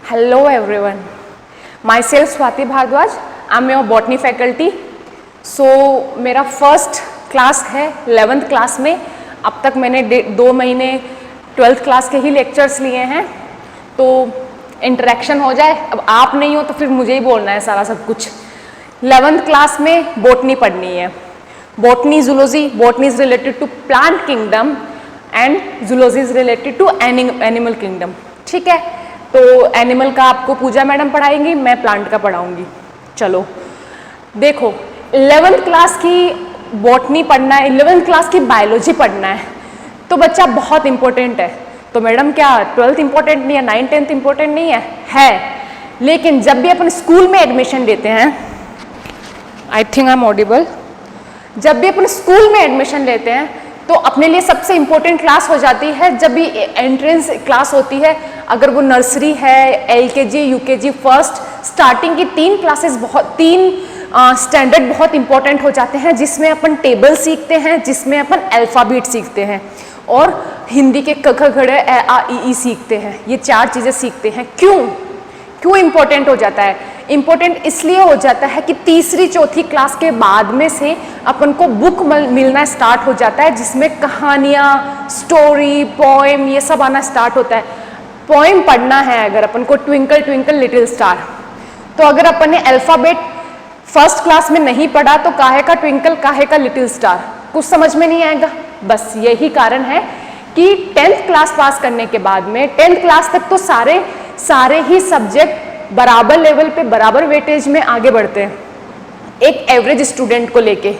Hello everyone, myself Swati Bhardwaj, I'm your botany faculty. So मेरा first class है 11th class में. अब तक मैंने 2 महीने 12th क्लास के ही लेक्चर्स लिए हैं, तो इंटरेक्शन हो जाए. अब आप नहीं हो तो फिर मुझे ही बोलना है सारा सब कुछ. 11th क्लास में बॉटनी पढ़नी है. Botany zoology, botany is related to plant kingdom and zoology is related to animal kingdom. ठीक है, तो एनिमल का आपको पूजा मैडम पढ़ाएंगी, मैं प्लांट का पढ़ाऊंगी. चलो देखो, 11th क्लास की बॉटनी पढ़ना है, 11th क्लास की बायोलॉजी पढ़ना है, तो बच्चा बहुत इंपॉर्टेंट है. तो मैडम क्या 12th इंपॉर्टेंट नहीं है, 9th 10th इंपॉर्टेंट नहीं है. लेकिन जब भी अपन स्कूल में एडमिशन लेते हैं, I think I am audible, जब भी अपन स्कूल में एडमिशन लेते हैं तो अपने लिए सबसे इंपॉर्टेंट क्लास हो जाती है जब भी एंट्रेंस क्लास होती है. अगर वो नर्सरी है, LKG, UKG, फर्स्ट स्टार्टिंग की 3 क्लासेस, तीन स्टैंडर्ड बहुत इंपॉर्टेंट हो जाते हैं, जिसमें अपन टेबल सीखते हैं, जिसमें अपन अल्फ़ाबेट सीखते हैं और हिंदी के क ख ग घ आ ई ई सीखते हैं. ये 4 चीज़ें सीखते हैं. क्यों इंपॉर्टेंट हो जाता है? इम्पोर्टेंट इसलिए हो जाता है कि तीसरी चौथी क्लास के बाद में से अपन को बुक मिलना स्टार्ट हो जाता है, जिसमें कहानियाँ, स्टोरी, पोएम, ये सब आना स्टार्ट होता है. पोएम पढ़ना है अगर अपन को, ट्विंकल ट्विंकल लिटिल स्टार, तो अगर अपन ने अल्फ़ाबेट फर्स्ट क्लास में नहीं पढ़ा तो काहे का ट्विंकल, काहे का लिटिल स्टार, कुछ समझ में नहीं आएगा. बस यही कारण है कि 10th क्लास पास करने के बाद में 10th क्लास तक तो सारे ही सब्जेक्ट बराबर लेवल पे, बराबर वेटेज में आगे बढ़ते हैं एक एवरेज स्टूडेंट को लेके.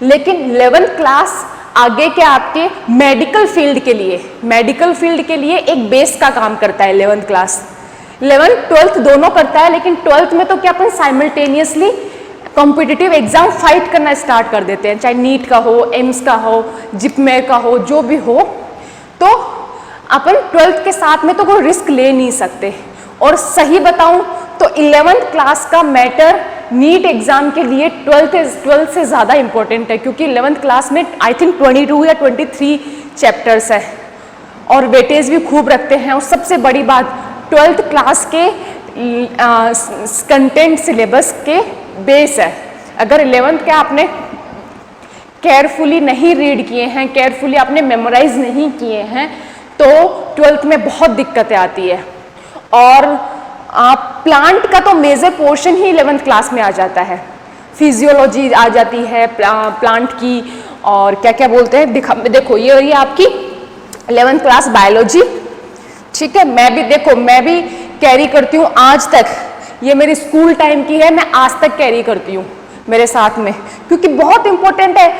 लेकिन 11th क्लास आगे के आपके मेडिकल फील्ड के लिए एक बेस का काम करता है. 11th क्लास 11th 12th दोनों करता है, लेकिन 12th में तो क्या अपन साइमल्टेनियसली कॉम्पिटिटिव एग्जाम फाइट करना स्टार्ट कर देते हैं, चाहे नीट का हो, एम्स का हो, जिपमेर का हो, जो भी हो. तो अपन 12th के साथ में तो कोई रिस्क ले नहीं सकते. और सही बताऊं तो 11th क्लास का मैटर नीट एग्जाम के लिए 12th से ज़्यादा इंपॉर्टेंट है, क्योंकि 11th क्लास में आई थिंक 22 या 23 चैप्टर्स है और वेटेज भी खूब रखते हैं. और सबसे बड़ी बात, 12th क्लास के कंटेंट सिलेबस के बेस है. अगर 11th के आपने केयरफुली नहीं रीड किए हैं, केयरफुली आपने मेमोराइज नहीं किए हैं, तो 12th में बहुत दिक्कतें आती है. और प्लांट का तो मेजर पोर्शन ही 11th क्लास में आ जाता है. फिजियोलॉजी आ जाती है प्लांट की, और क्या क्या बोलते हैं, देखो ये आपकी 11th क्लास बायोलॉजी. ठीक है, मैं भी कैरी करती हूँ आज तक. ये मेरी स्कूल टाइम की है, मैं आज तक कैरी करती हूँ मेरे साथ में, क्योंकि बहुत इंपॉर्टेंट है.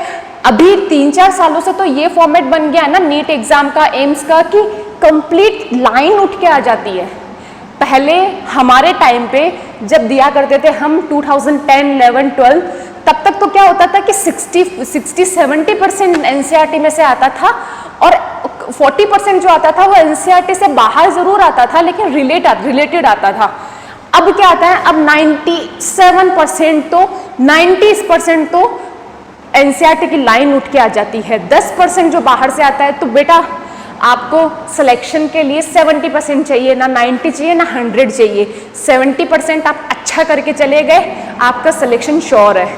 अभी 3-4 सालों से तो ये फॉर्मेट बन गया है ना नीट एग्जाम का, एम्स का, कि कंप्लीट लाइन उठ के आ जाती है. पहले हमारे टाइम पे जब दिया करते थे हम 2010, 11, 12, तब तक तो क्या होता था कि 60-70% NCERT में से आता था और 40% जो आता था वो NCERT से बाहर जरूर आता था, लेकिन रिलेटेड आता था. अब क्या आता है, अब 97% तो 90% तो NCERT की लाइन उठ के आ जाती है. 10% जो बाहर से आता है, तो बेटा आपको सिलेक्शन के लिए 70% चाहिए, ना 90 चाहिए ना 100 चाहिए. 70% आप अच्छा करके चले गए, आपका सिलेक्शन श्योर है.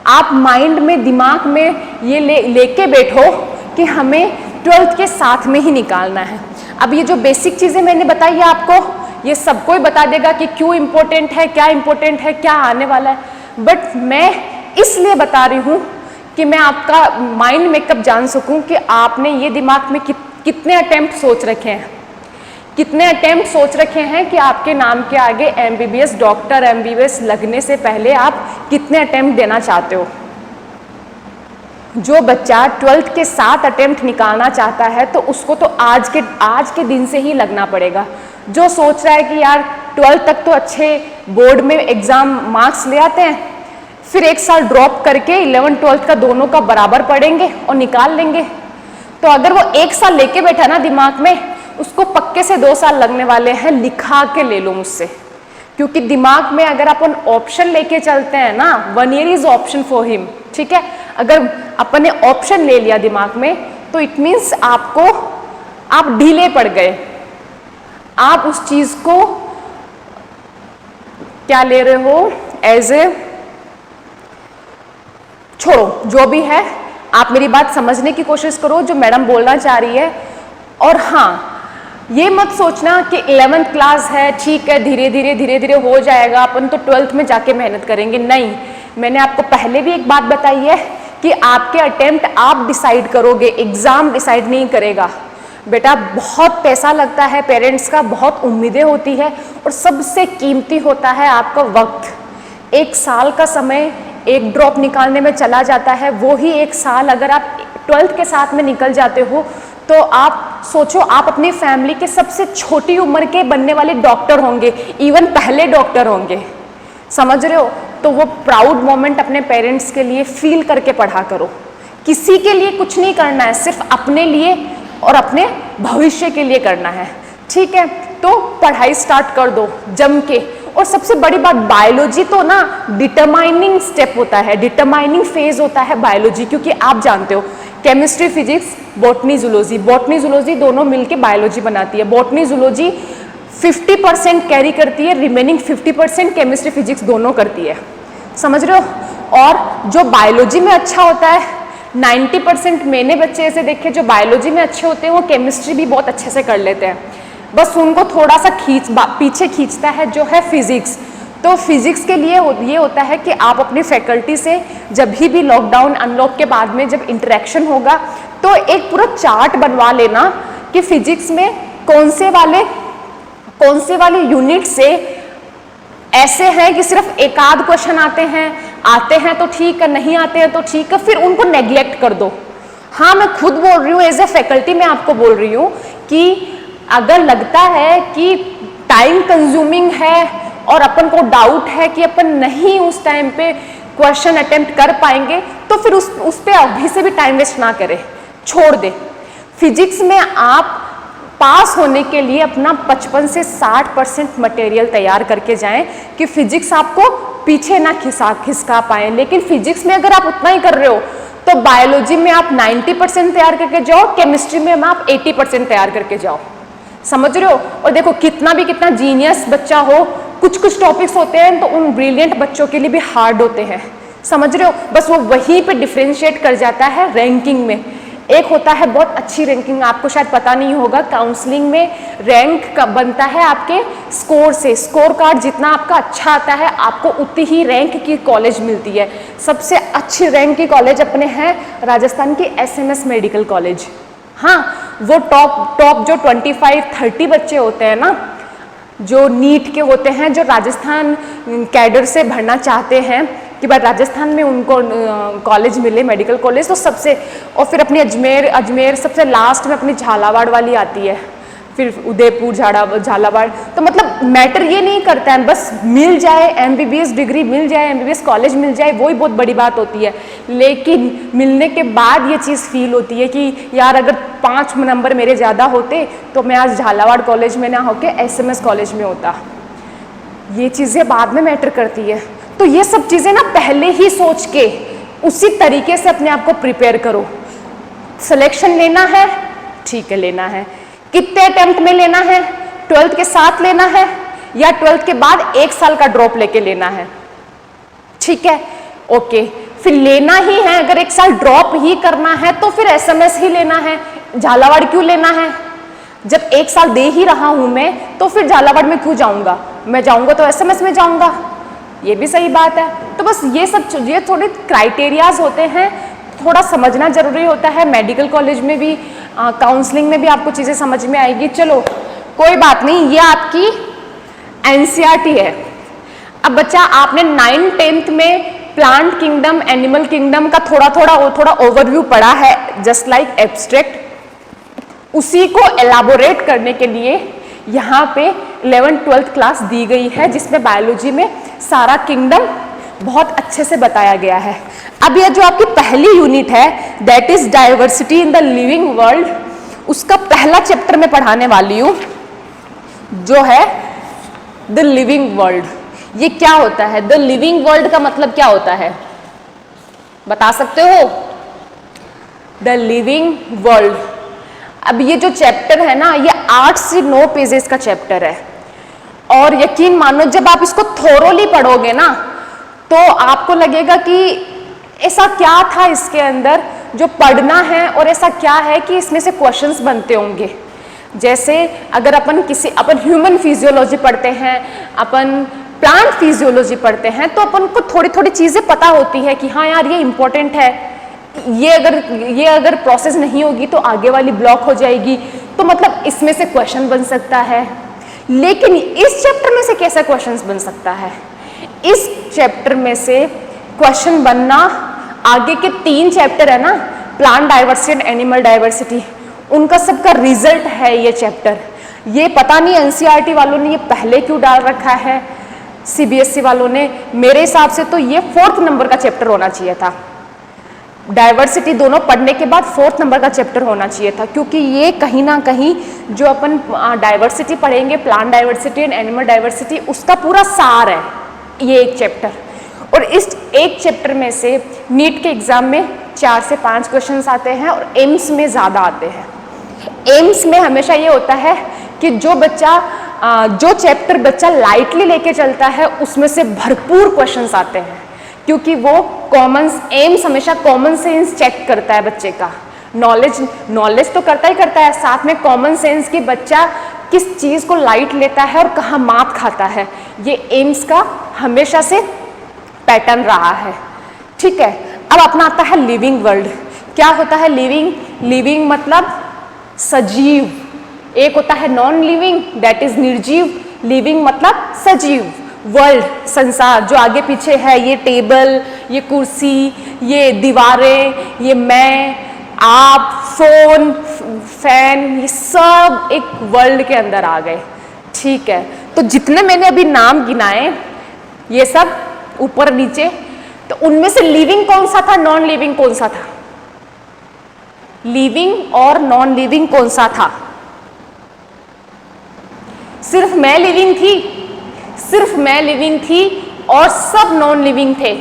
आप माइंड में, दिमाग में ये लेके बैठो कि हमें 12th के साथ में ही निकालना है. अब ये जो बेसिक चीज़ें मैंने बताई है आपको, ये सबको ही बता देगा कि क्यों इम्पोर्टेंट है, क्या इम्पोर्टेंट है, क्या आने वाला है. बट मैं इसलिए बता रही हूँ कि मैं आपका माइंड मेकअप जान सकूँ कि आपने ये दिमाग में कितने अटेम्प्ट सोच रखे हैं कि आपके नाम के आगे MBBS डॉक्टर, MBBS लगने से पहले आप कितने अटेम्प्ट देना चाहते हो. जो बच्चा 12th के 7 अटेम्प्ट निकालना चाहता है, तो उसको तो आज के दिन से ही लगना पड़ेगा. जो सोच रहा है कि यार 12th तक तो अच्छे बोर्ड में एग्जाम मार्क्स ले आते हैं, फिर 1 साल ड्रॉप करके 11, 12th का दोनों का बराबर पढ़ेंगे और निकाल लेंगे, तो अगर वो 1 साल लेके बैठा ना दिमाग में, उसको पक्के से 2 साल लगने वाले हैं. लिखा के ले लो मुझसे, क्योंकि दिमाग में अगर अपन ऑप्शन लेके चलते हैं ना, 1 year is option for him. ठीक है, अगर अपन ने ऑप्शन ले लिया दिमाग में, तो इट मीन्स आप ढीले पड़ गए, आप उस चीज को क्या ले रहे हो एज ए, छोड़ो जो भी है, आप मेरी बात समझने की कोशिश करो जो मैडम बोलना चाह रही है। और हाँ, ये मत सोचना कि 11th क्लास है, ठीक है, धीरे धीरे हो जाएगा, अपन तो 12th में जाके मेहनत करेंगे। नहीं, मैंने आपको पहले भी एक बात बताई है कि आपके अटेम्प्ट आप डिसाइड करोगे, एग्जाम डिसाइड नहीं करेगा। बेटा बहुत पैसा लगता है, पेरेंट्स का बहुत उम्मीदें होती है, और सबसे कीमती होता है आपका वक्त। एक साल का समय एक ड्रॉप निकालने में चला जाता है, वो ही एक साल अगर आप 12th के साथ में निकल जाते हो तो आप सोचो, आप अपनी फैमिली के सबसे छोटी उम्र के बनने वाले डॉक्टर होंगे, इवन पहले डॉक्टर होंगे, समझ रहे हो? तो वो प्राउड मोमेंट अपने पेरेंट्स के लिए फील करके पढ़ा करो। किसी के लिए कुछ नहीं करना है, सिर्फ अपने लिए और अपने भविष्य के लिए करना है, ठीक है? तो पढ़ाई स्टार्ट कर दो जम के। और सबसे बड़ी बात, बायोलॉजी तो ना डिटरमाइनिंग स्टेप होता है, डिटरमाइनिंग फेज होता है बायोलॉजी, क्योंकि आप जानते हो केमिस्ट्री फिजिक्स, बॉटनी जूलॉजी दोनों मिलके बायोलॉजी बनाती है। बॉटनी जूलॉजी 50% कैरी करती है, रिमेनिंग 50% केमिस्ट्री फिजिक्स दोनों करती है, समझ रहे हो? और जो बायोलॉजी में अच्छा होता है, 90% मैंने बच्चे ऐसे देखे जो बायोलॉजी में अच्छे होते हैं, वो केमिस्ट्री भी बहुत अच्छे से कर लेते हैं, बस उनको थोड़ा सा पीछे खींचता है जो है फिजिक्स। तो फिजिक्स के लिए ये होता है कि आप अपनी फैकल्टी से जब भी लॉकडाउन अनलॉक के बाद में जब इंटरेक्शन होगा तो एक पूरा चार्ट बनवा लेना कि फिजिक्स में कौन से वाले यूनिट से ऐसे हैं कि सिर्फ एक आध क्वेश्चन आते हैं तो ठीक है, नहीं आते हैं तो ठीक है, फिर उनको नेग्लेक्ट कर दो। हाँ, मैं खुद बोल रही हूँ, एज ए फैकल्टी मैं आपको बोल रही हूँ कि अगर लगता है कि टाइम कंज्यूमिंग है और अपन को डाउट है कि अपन नहीं उस टाइम पे क्वेश्चन अटेम्प्ट कर पाएंगे, तो फिर उस पे अभी से भी टाइम वेस्ट ना करें, छोड़ दे। फिजिक्स में आप पास होने के लिए अपना 55 से 60% मटेरियल तैयार करके जाएं कि फिजिक्स आपको पीछे ना खिसका पाए। लेकिन फिजिक्स में अगर आप उतना ही कर रहे हो तो बायोलॉजी में आप 90% तैयार करके जाओ, केमिस्ट्री में आप 80% तैयार करके जाओ, समझ रहे हो? और देखो कितना जीनियस बच्चा हो, कुछ टॉपिक्स होते हैं तो उन ब्रिलियंट बच्चों के लिए भी हार्ड होते हैं, समझ रहे हो? बस वो वहीं पे डिफरेंशिएट कर जाता है रैंकिंग में। एक होता है बहुत अच्छी रैंकिंग, आपको शायद पता नहीं होगा, काउंसलिंग में रैंक बनता है आपके स्कोर से। स्कोर कार्ड जितना आपका अच्छा आता है, आपको उतनी ही रैंक की कॉलेज मिलती है। सबसे अच्छी रैंक की कॉलेज अपने हैं राजस्थान की SMS मेडिकल कॉलेज। हाँ, वो टॉप जो 25-30 बच्चे होते हैं ना, जो नीट के होते हैं, जो राजस्थान कैडर से भरना चाहते हैं कि भाई राजस्थान में उनको कॉलेज मिले, मेडिकल कॉलेज, तो सबसे, और फिर अपनी अजमेर सबसे लास्ट में अपनी झालावाड़ वाली आती है, फिर उदयपुर, झालावाड़। तो मतलब मैटर ये नहीं करता है, बस मिल जाए MBBS डिग्री, मिल जाए MBBS कॉलेज मिल जाए, वही बहुत बड़ी बात होती है। लेकिन मिलने के बाद ये चीज़ फील होती है कि यार अगर 5 नंबर मेरे ज़्यादा होते तो मैं आज झालावाड़ कॉलेज में ना होके SMS कॉलेज में होता। ये चीज़ें बाद में मैटर करती है। तो ये सब चीज़ें ना पहले ही सोच के उसी तरीके से अपने आप को प्रिपेयर करो। सिलेक्शन लेना है, ठीक है, लेना है, कितने अटेम्प्ट में लेना है? 12th के साथ लेना है या 12th के बाद 1 साल का ड्रॉप लेके लेना है? ठीक है, ओके, फिर लेना ही है, अगर 1 साल ड्रॉप ही करना है तो फिर SMS ही लेना है। झालावाड़ क्यों लेना है? जब 1 साल दे ही रहा हूं मैं तो फिर झालावाड़ में क्यों जाऊंगा? मैं जाऊंगा तो SMS में जाऊंगा, ये भी सही बात है। तो बस ये थोड़े क्राइटेरियाज होते हैं, थोड़ा समझना जरूरी होता है। मेडिकल कॉलेज में भी, काउंसलिंग में भी आपको चीज़ें समझ में आएगी। चलो कोई बात नहीं, ये आपकी NCERT है। अब बच्चा आपने 9th-10th में प्लांट किंगडम, एनिमल किंगडम का थोड़ा ओवरव्यू पढ़ा है, जस्ट लाइक एब्स्ट्रैक्ट। उसी को एलाबोरेट करने के लिए यहाँ पे 11th-12th क्लास दी गई है, जिसमें बायोलॉजी में सारा किंगडम बहुत अच्छे से बताया गया है। अब यह जो आपकी पहली यूनिट है, that is diversity in the living world, उसका पहला चैप्टर में पढ़ाने वाली हूँ, जो है द लिविंग वर्ल्ड। ये क्या होता है? द लिविंग वर्ल्ड का मतलब क्या होता है, बता सकते हो? The living world. अब ये जो चैप्टर है ना, ये 8 से 9 पेजेस का चैप्टर है। और यकीन मानो जब आप इसको थोरोली पढ़ोगे ना तो आपको लगेगा कि ऐसा क्या था इसके अंदर जो पढ़ना है और ऐसा क्या है कि इसमें से क्वेश्चंस बनते होंगे। जैसे अगर अपन ह्यूमन फिजियोलॉजी पढ़ते हैं, अपन प्लांट फिजियोलॉजी पढ़ते हैं, तो अपन को थोड़ी थोड़ी चीजें पता होती है कि हाँ यार ये इंपॉर्टेंट है, ये अगर प्रोसेस नहीं होगी तो आगे वाली ब्लॉक हो जाएगी, तो मतलब इसमें से क्वेश्चन बन सकता है। लेकिन इस चैप्टर में से कैसा क्वेश्चन बन सकता है? इस चैप्टर में से क्वेश्चन बनना, आगे के 3 चैप्टर है ना, plant diversity and animal diversity, उनका सबका रिजल्ट है ये चैप्टर। ये पता नहीं एनसीईआरटी वालों ने ये पहले क्यों डाल रखा है, सीबीएसई वालों ने। मेरे हिसाब से तो ये 4th नंबर का चैप्टर होना चाहिए था। डाइवर्सिटी दोनों पढ़ने के बाद 4th नंबर का चैप्टर होना चाहिए था, क्योंकि ये कहीं ना कहीं जो अपन डाइवर्सिटी पढ़ेंगे, plant diversity and animal diversity, उसका पूरा सार है ये एक चैप्टर। और इस एक चैप्टर में से नीट के एग्जाम में 4 से 5 क्वेश्चंस आते हैं और एम्स में ज़्यादा आते हैं। एम्स में हमेशा ये होता है कि जो चैप्टर बच्चा लाइटली लेके चलता है उसमें से भरपूर क्वेश्चंस आते हैं, क्योंकि वो एम्स हमेशा कॉमन सेंस चेक करता है बच्चे का। नॉलेज तो करता ही करता है, साथ में कॉमन सेंस की बच्चा किस चीज़ को लाइट लेता है और कहाँ मात खाता है, ये एम्स का हमेशा से पैटर्न रहा है। ठीक है, अब अपना आता है लिविंग वर्ल्ड। क्या होता है लिविंग मतलब सजीव। एक होता है नॉन लिविंग, दैट इज निर्जीव। लिविंग मतलब सजीव। वर्ल्ड, संसार, जो आगे पीछे है, ये टेबल, ये कुर्सी, ये दीवारें, ये मैं, आप, फोन, फैन, ये सब एक वर्ल्ड के अंदर आ गए। ठीक है, तो जितने मैंने अभी नाम गिनाए ये सब ऊपर नीचे, तो उनमें से लिविंग कौन सा था, नॉन लिविंग कौन सा था? लिविंग और नॉन लिविंग कौन सा था? सिर्फ मैं लिविंग थी और सब नॉन लिविंग थे,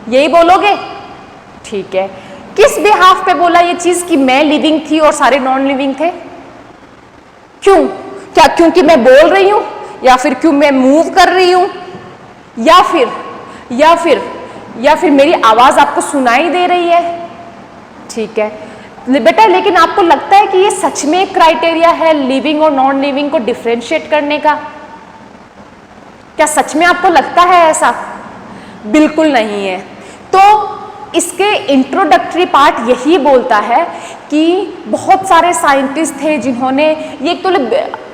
यही बोलोगे? ठीक है, किस बिहाफ पे बोला ये चीज कि मैं लिविंग थी और सारे नॉन लिविंग थे? क्यों? क्या क्योंकि मैं बोल रही हूं, या फिर क्यों मैं मूव कर रही हूं, या फिर मेरी आवाज आपको सुनाई दे रही है? ठीक है बेटा, लेकिन आपको लगता है कि ये सच में एक क्राइटेरिया है लिविंग और नॉन लिविंग को डिफरेंशिएट करने का? क्या सच में आपको लगता है ऐसा? बिल्कुल नहीं है। तो इसके इंट्रोडक्टरी पार्ट यही बोलता है कि बहुत सारे साइंटिस्ट थे जिन्होंने, ये तो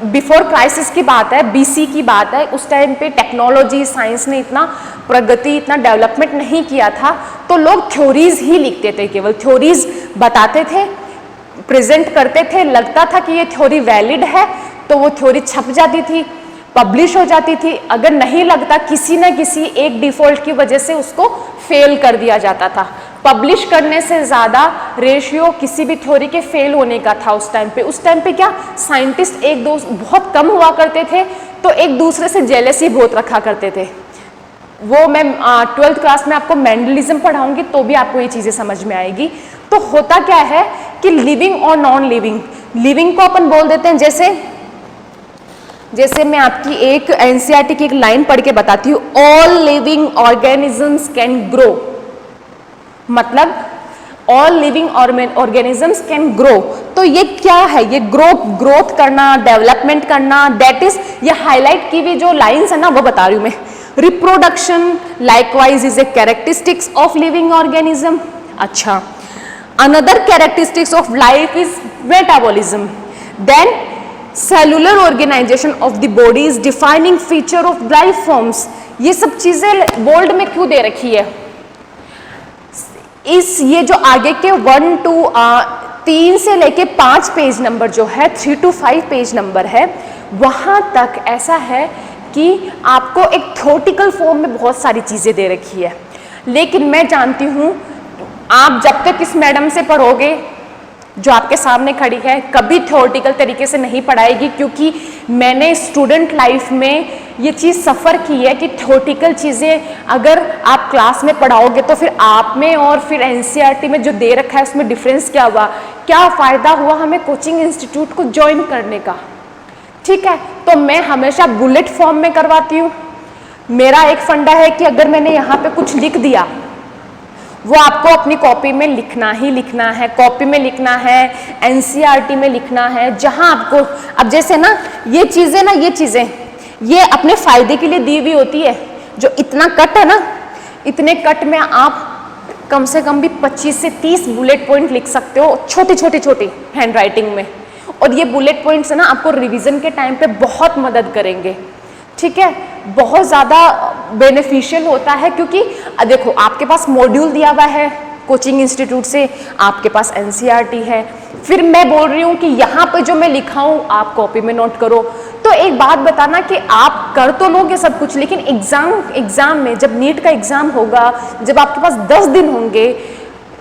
बिफोर क्राइसिस की बात है, बीसी की बात है, उस टाइम पे टेक्नोलॉजी, साइंस ने इतना प्रगति, इतना डेवलपमेंट नहीं किया था, तो लोग थ्योरीज ही लिखते थे, केवल थ्योरीज बताते थे, प्रेजेंट करते थे, लगता था कि ये थ्योरी वैलिड है तो वो थ्योरी छप जाती थी, पब्लिश हो जाती थी। अगर नहीं लगता, किसी न किसी एक डिफॉल्ट की वजह से उसको फेल कर दिया जाता था। पब्लिश करने से ज़्यादा रेशियो किसी भी थ्योरी के फेल होने का था उस टाइम पे। उस टाइम पे क्या, साइंटिस्ट बहुत कम हुआ करते थे, तो एक दूसरे से जेलसी बहुत रखा करते थे। वो मैं 12th क्लास में आपको मेंडलिज्म पढ़ाऊंगी तो भी आपको ये चीज़ें समझ में आएगी। तो होता क्या है कि लिविंग और नॉन लिविंग, लिविंग को अपन बोल देते हैं, जैसे मैं आपकी एक एनसीईआरटी की एक लाइन पढ़ के बताती हूँ, all living organisms can grow, मतलब all living organisms can grow. तो ये क्या है, ये ग्रोथ करना, डेवलपमेंट करना, दैट इज, ये हाईलाइट की हुई जो लाइन्स है ना वो बता रही हूँ मैं। Reproduction likewise is a characteristics of living organism. अच्छा, another characteristics of life is metabolism. Then cellular organisation of the body is defining feature of life forms. ये सब चीजें बोल्ड में क्यों दे रखी है? ये जो आगे के 3 से लेके 5 पेज नंबर जो है, 3 to 5 पेज नंबर है, वहां तक ऐसा है कि आपको एक थ्योरेटिकल फॉर्म में बहुत सारी चीजें दे रखी है। लेकिन मैं जानती हूं आप जब तक इस मैडम से पढ़ोगे जो आपके सामने खड़ी है, कभी थ्योरेटिकल तरीके से नहीं पढ़ाएगी, क्योंकि मैंने स्टूडेंट लाइफ में ये चीज़ सफ़र की है कि थ्योरेटिकल चीज़ें अगर आप क्लास में पढ़ाओगे तो फिर आप में और फिर एनसीईआरटी में जो दे रखा है उसमें डिफरेंस क्या हुआ, क्या फ़ायदा हुआ हमें कोचिंग इंस्टीट्यूट को ज्वाइन करने का। ठीक है, तो मैं हमेशा बुलेट फॉर्म में करवाती हूँ। मेरा एक फंडा है कि अगर मैंने यहाँ पे कुछ लिख दिया, वो आपको अपनी कॉपी में लिखना ही लिखना है, कॉपी में लिखना है, एनसीईआरटी में लिखना है, जहाँ आपको, अब जैसे ना ये चीज़ें ये अपने फायदे के लिए दी हुई होती है। जो इतना कट है ना, इतने कट में आप कम से कम भी 25 से 30 बुलेट पॉइंट लिख सकते हो, छोटी हैंड राइटिंग में। और ये बुलेट पॉइंट्स है ना, आपको रिवीजन के टाइम पे बहुत मदद करेंगे, ठीक है, बहुत ज़्यादा बेनिफिशियल होता है। क्योंकि देखो, आपके पास मॉड्यूल दिया हुआ है कोचिंग इंस्टीट्यूट से, आपके पास एनसीईआरटी है, फिर मैं बोल रही हूँ कि यहाँ पे जो मैं लिखा हूँ आप कॉपी में नोट करो। तो एक बात बताना कि आप कर तो लोगे सब कुछ, लेकिन एग्जाम में, जब नीट का एग्जाम होगा, जब आपके पास 10 दिन होंगे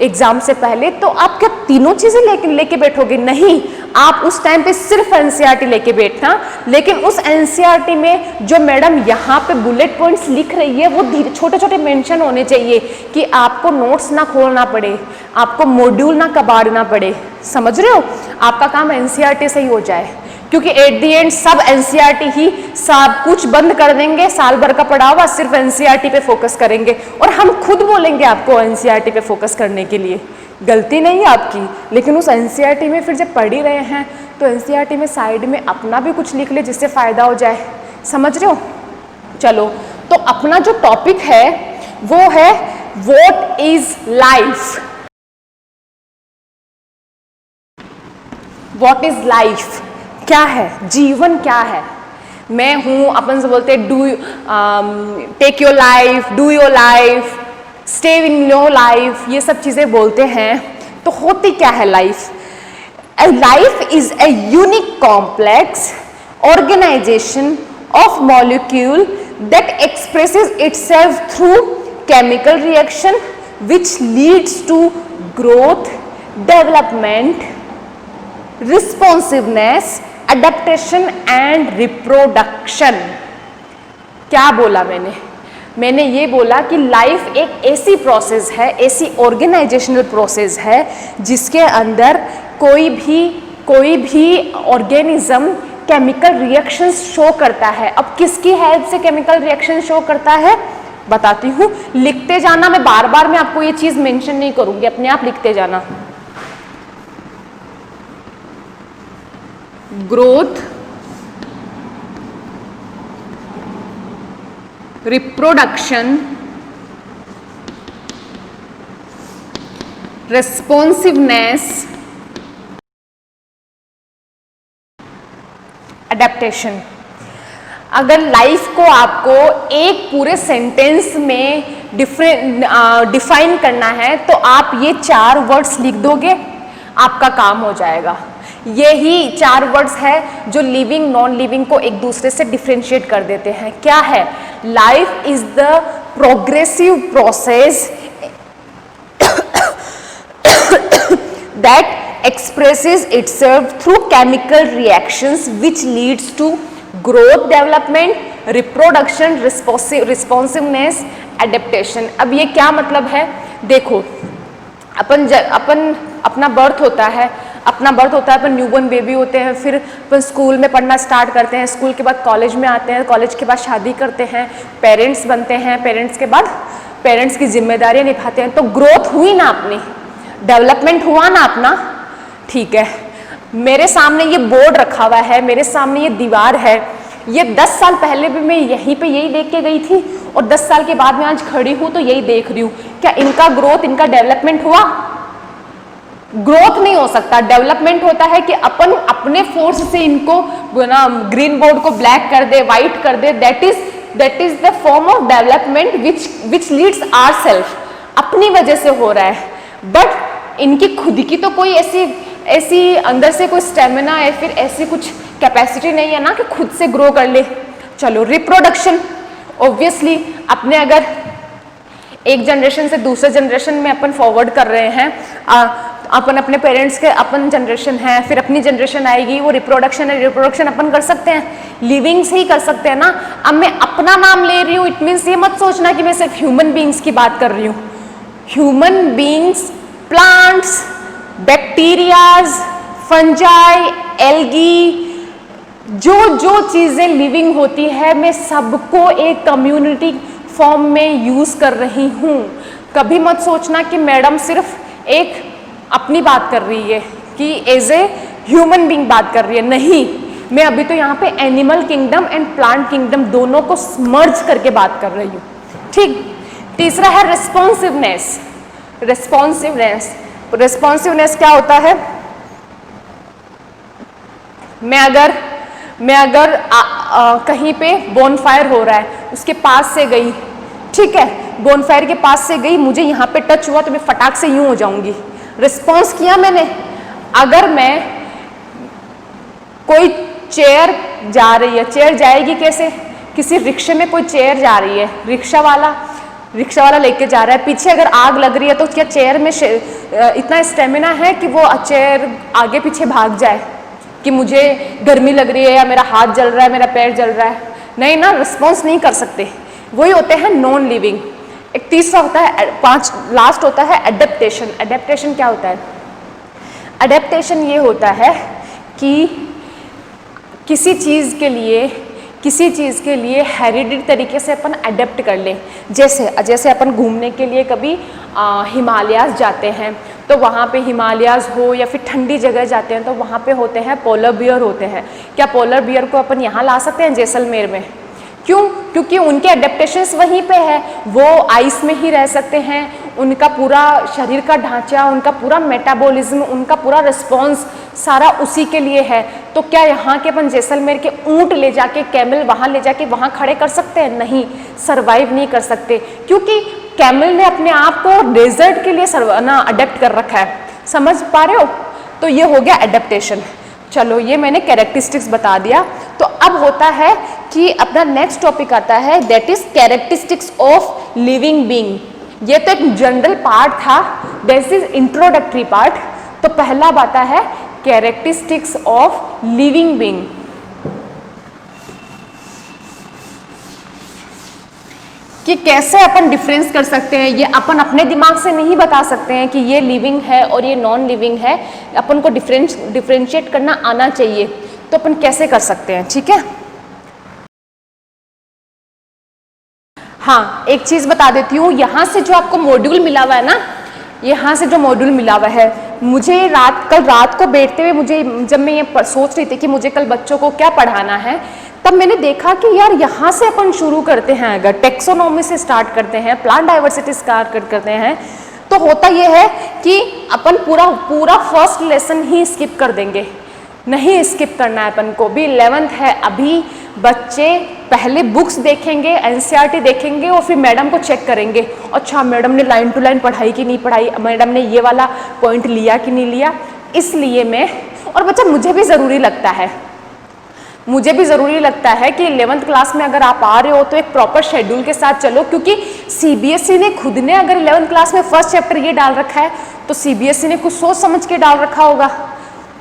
एग्जाम से पहले, तो आप क्या तीनों चीजें लेके बैठोगे? नहीं, आप उस टाइम पे सिर्फ एनसीईआरटी लेके बैठना। लेकिन उस एनसीईआरटी में जो मैडम यहाँ पे बुलेट पॉइंट्स लिख रही है, वो छोटे मेंशन होने चाहिए कि आपको नोट्स ना खोलना पड़े, आपको मॉड्यूल ना कबाड़ना पड़े। समझ रहे हो? आपका काम एनसीईआरटी से ही हो जाए, क्योंकि एट दी एंड सब एनसीईआरटी ही सब कुछ बंद कर देंगे, साल भर का पढ़ा हुआ सिर्फ एनसीईआरटी पे फोकस करेंगे। और हम खुद बोलेंगे आपको एनसीईआरटी पे फोकस करने के लिए, गलती नहीं है आपकी, लेकिन उस एनसीईआरटी में फिर जब पढ़ ही रहे हैं तो एनसीईआरटी में साइड में अपना भी कुछ लिख ले जिससे फायदा हो जाए। समझ रहे हो? चलो, तो अपना जो टॉपिक है वो है what is life. What is life, क्या है जीवन, क्या है? मैं हूँ, अपन से बोलते हैं do take your life, do your life, stay in your life, ये सब चीज़ें बोलते हैं। तो होती क्या है life? Life is a unique complex organization of molecule that expresses itself through chemical reaction which leads to growth, development, responsiveness, adaptation and reproduction. क्या बोला मैंने ये बोला कि लाइफ एक ऐसी प्रोसेस है, ऐसी ऑर्गेनाइजेशनल प्रोसेस है जिसके अंदर कोई भी ऑर्गेनिज्म केमिकल रिएक्शंस शो करता है। अब किसकी हेल्प से केमिकल रिएक्शन शो करता है बताती हूँ, लिखते जाना। मैं बार बार मैं आपको ये चीज मेंशन नहीं करूंगी, अपने आप लिखते जाना। Growth, reproduction, responsiveness, adaptation. अगर लाइफ को आपको एक पूरे सेंटेंस में डिफाइन करना है तो आप ये 4 वर्ड्स लिख दोगे, आपका काम हो जाएगा। यही 4 वर्ड्स है जो लिविंग नॉन लिविंग को एक दूसरे से डिफरेंशिएट कर देते हैं। क्या है? Life is the progressive process that expresses itself through chemical reactions which leads to growth, development, reproduction, responsiveness, adaptation. अब ये क्या मतलब है? देखो, अपना बर्थ होता है, अपन न्यूबॉर्न बेबी होते हैं, फिर अपन स्कूल में पढ़ना स्टार्ट करते हैं, स्कूल के बाद कॉलेज में आते हैं, कॉलेज के बाद शादी करते हैं, पेरेंट्स बनते हैं, पेरेंट्स के बाद पेरेंट्स की जिम्मेदारियां निभाते हैं। तो ग्रोथ हुई ना अपनी, डेवलपमेंट हुआ ना अपना, ठीक है। मेरे सामने ये बोर्ड रखा हुआ है, मेरे सामने ये दीवार है, ये 10 साल पहले भी मैं यहीं पे यही देख के गई थी और 10 साल के बाद मैं आज खड़ी हूँ तो यही देख रही हूँ। क्या इनका ग्रोथ, इनका डेवलपमेंट हुआ? ग्रोथ नहीं हो सकता। डेवलपमेंट होता है कि अपन अपने फोर्स से इनको ना ग्रीन बोर्ड को ब्लैक कर दे, वाइट कर दे, that is the form of development which leads ourselves, अपनी वजह से हो रहा है। बट इनकी खुद की तो कोई ऐसी अंदर से कोई स्टेमिना है, फिर ऐसी कुछ कैपेसिटी नहीं है ना कि खुद से ग्रो कर ले। चलो, रिप्रोडक्शन, ऑब्वियसली अपने अगर एक जनरेशन से दूसरे जनरेशन में अपन फॉरवर्ड कर रहे हैं, अपन अपने पेरेंट्स के अपन जनरेशन है, फिर अपनी जनरेशन आएगी, वो रिप्रोडक्शन है। रिप्रोडक्शन अपन कर सकते हैं, लिविंग से ही कर सकते हैं ना। अब मैं अपना नाम ले रही हूँ, इट मीन्स ये मत सोचना कि मैं सिर्फ ह्यूमन बींग्स की बात कर रही हूँ। Human beings, plants, bacterias, fungi, algae, जो जो चीज़ें लिविंग होती है मैं सबको एक कम्युनिटी फॉर्म में यूज़ कर रही हूँ। कभी मत सोचना कि मैडम सिर्फ एक अपनी बात कर रही है, कि एज ए ह्यूमन बीइंग बात कर रही है। नहीं, मैं अभी तो यहाँ पे animal kingdom and plant kingdom दोनों को मर्ज करके बात कर रही हूँ। ठीक। तीसरा है रिस्पॉन्सिवनेस। रिस्पॉन्सिवनेस, रिस्पॉन्सिवनेस क्या होता है? मैं अगर कहीं पे बोनफायर हो रहा है, उसके पास से गई, ठीक है, बोनफायर के पास से गई, मुझे यहाँ पे टच हुआ तो मैं फटाक से यूं हो जाऊंगी। रिस्पॉन्स किया मैंने। अगर मैं कोई चेयर जा रही है, चेयर जाएगी कैसे? किसी रिक्शे में कोई चेयर जा रही है, रिक्शा वाला लेके जा रहा है, पीछे अगर आग लग रही है तो क्या चेयर में इतना स्टेमिना है कि वो चेयर आगे पीछे भाग जाए कि मुझे गर्मी लग रही है या मेरा हाथ जल रहा है, मेरा पैर जल रहा है? नहीं ना, रिस्पॉन्स नहीं कर सकते। वही होते हैं नॉन लिविंग। एक तीसरा होता है, लास्ट होता है एडेप्टेशन। एडेप्टेशन क्या होता है? एडेप्टेशन ये होता है कि किसी चीज़ के लिए हेरिडिटी तरीके से अपन अडेप्ट कर लें। जैसे अपन घूमने के लिए कभी हिमालयाज़ जाते हैं, तो वहाँ पे हिमालयाज़ हो या फिर ठंडी जगह जाते हैं तो वहाँ पे होते हैं पोलर बियर होते हैं। क्या पोलर बियर को अपन यहाँ ला सकते हैं जैसलमेर में? क्यों? क्योंकि उनके एडेप्टेशंस वहीं पे है, वो आइस में ही रह सकते हैं, उनका पूरा शरीर का ढांचा, उनका पूरा मेटाबॉलिज्म, उनका पूरा रिस्पॉन्स सारा उसी के लिए है। तो क्या यहाँ के अपन जैसलमेर के ऊंट ले जाके, कैमल वहाँ ले जाके वहाँ खड़े कर सकते हैं? नहीं, सर्वाइव नहीं कर सकते, क्योंकि कैमल ने अपने आप को डेजर्ट के लिए अडेप्ट कर रखा है। समझ पा रहे हो? तो ये हो गया एडेप्टेशन। चलो, ये मैंने कैरेक्टरिस्टिक्स बता दिया। तो अब होता है कि अपना नेक्स्ट टॉपिक आता है, that is characteristics of living being. ये तो एक जनरल पार्ट था, दिस इज इंट्रोडक्टरी पार्ट। तो पहला आता है कैरेक्टरिस्टिक्स ऑफ लिविंग बीइंग। कि कैसे अपन डिफरेंस कर सकते हैं। ये अपन अपने दिमाग से नहीं बता सकते हैं कि ये लिविंग है और ये नॉन लिविंग है। अपन को डिफरेंशिएट करना आना चाहिए। तो अपन कैसे कर सकते हैं? ठीक है, हाँ, एक चीज बता देती हूँ। यहाँ से जो आपको मॉड्यूल मिला हुआ है ना, यहाँ से जो मॉड्यूल मिला हुआ है, मुझे कल रात को बैठते हुए मुझे, जब मैं ये सोच रही थी कि मुझे कल बच्चों को क्या पढ़ाना है, तब मैंने देखा कि यार यहाँ से अपन शुरू करते हैं, अगर टेक्सोनॉमी से स्टार्ट करते हैं, प्लांट डाइवर्सिटी स्टार्ट करते हैं, तो होता यह है कि अपन पूरा फर्स्ट लेसन ही स्किप कर देंगे। नहीं स्किप करना है अपन को। भी 11th है, अभी बच्चे पहले बुक्स देखेंगे, एनसीईआरटी देखेंगे और फिर मैडम को चेक करेंगे। अच्छा, मैडम ने लाइन टू लाइन पढ़ाई कि नहीं पढ़ाई, मैडम ने ये वाला पॉइंट लिया कि नहीं लिया। इसलिए मैं, और बच्चा मुझे भी ज़रूरी लगता है कि 11th क्लास में अगर आप आ रहे हो तो एक प्रॉपर शेड्यूल के साथ चलो, क्योंकि सीबीएसई ने खुद ने अगर 11th क्लास में फर्स्ट चैप्टर ये डाल रखा है तो सीबीएसई ने कुछ सोच समझ के डाल रखा होगा।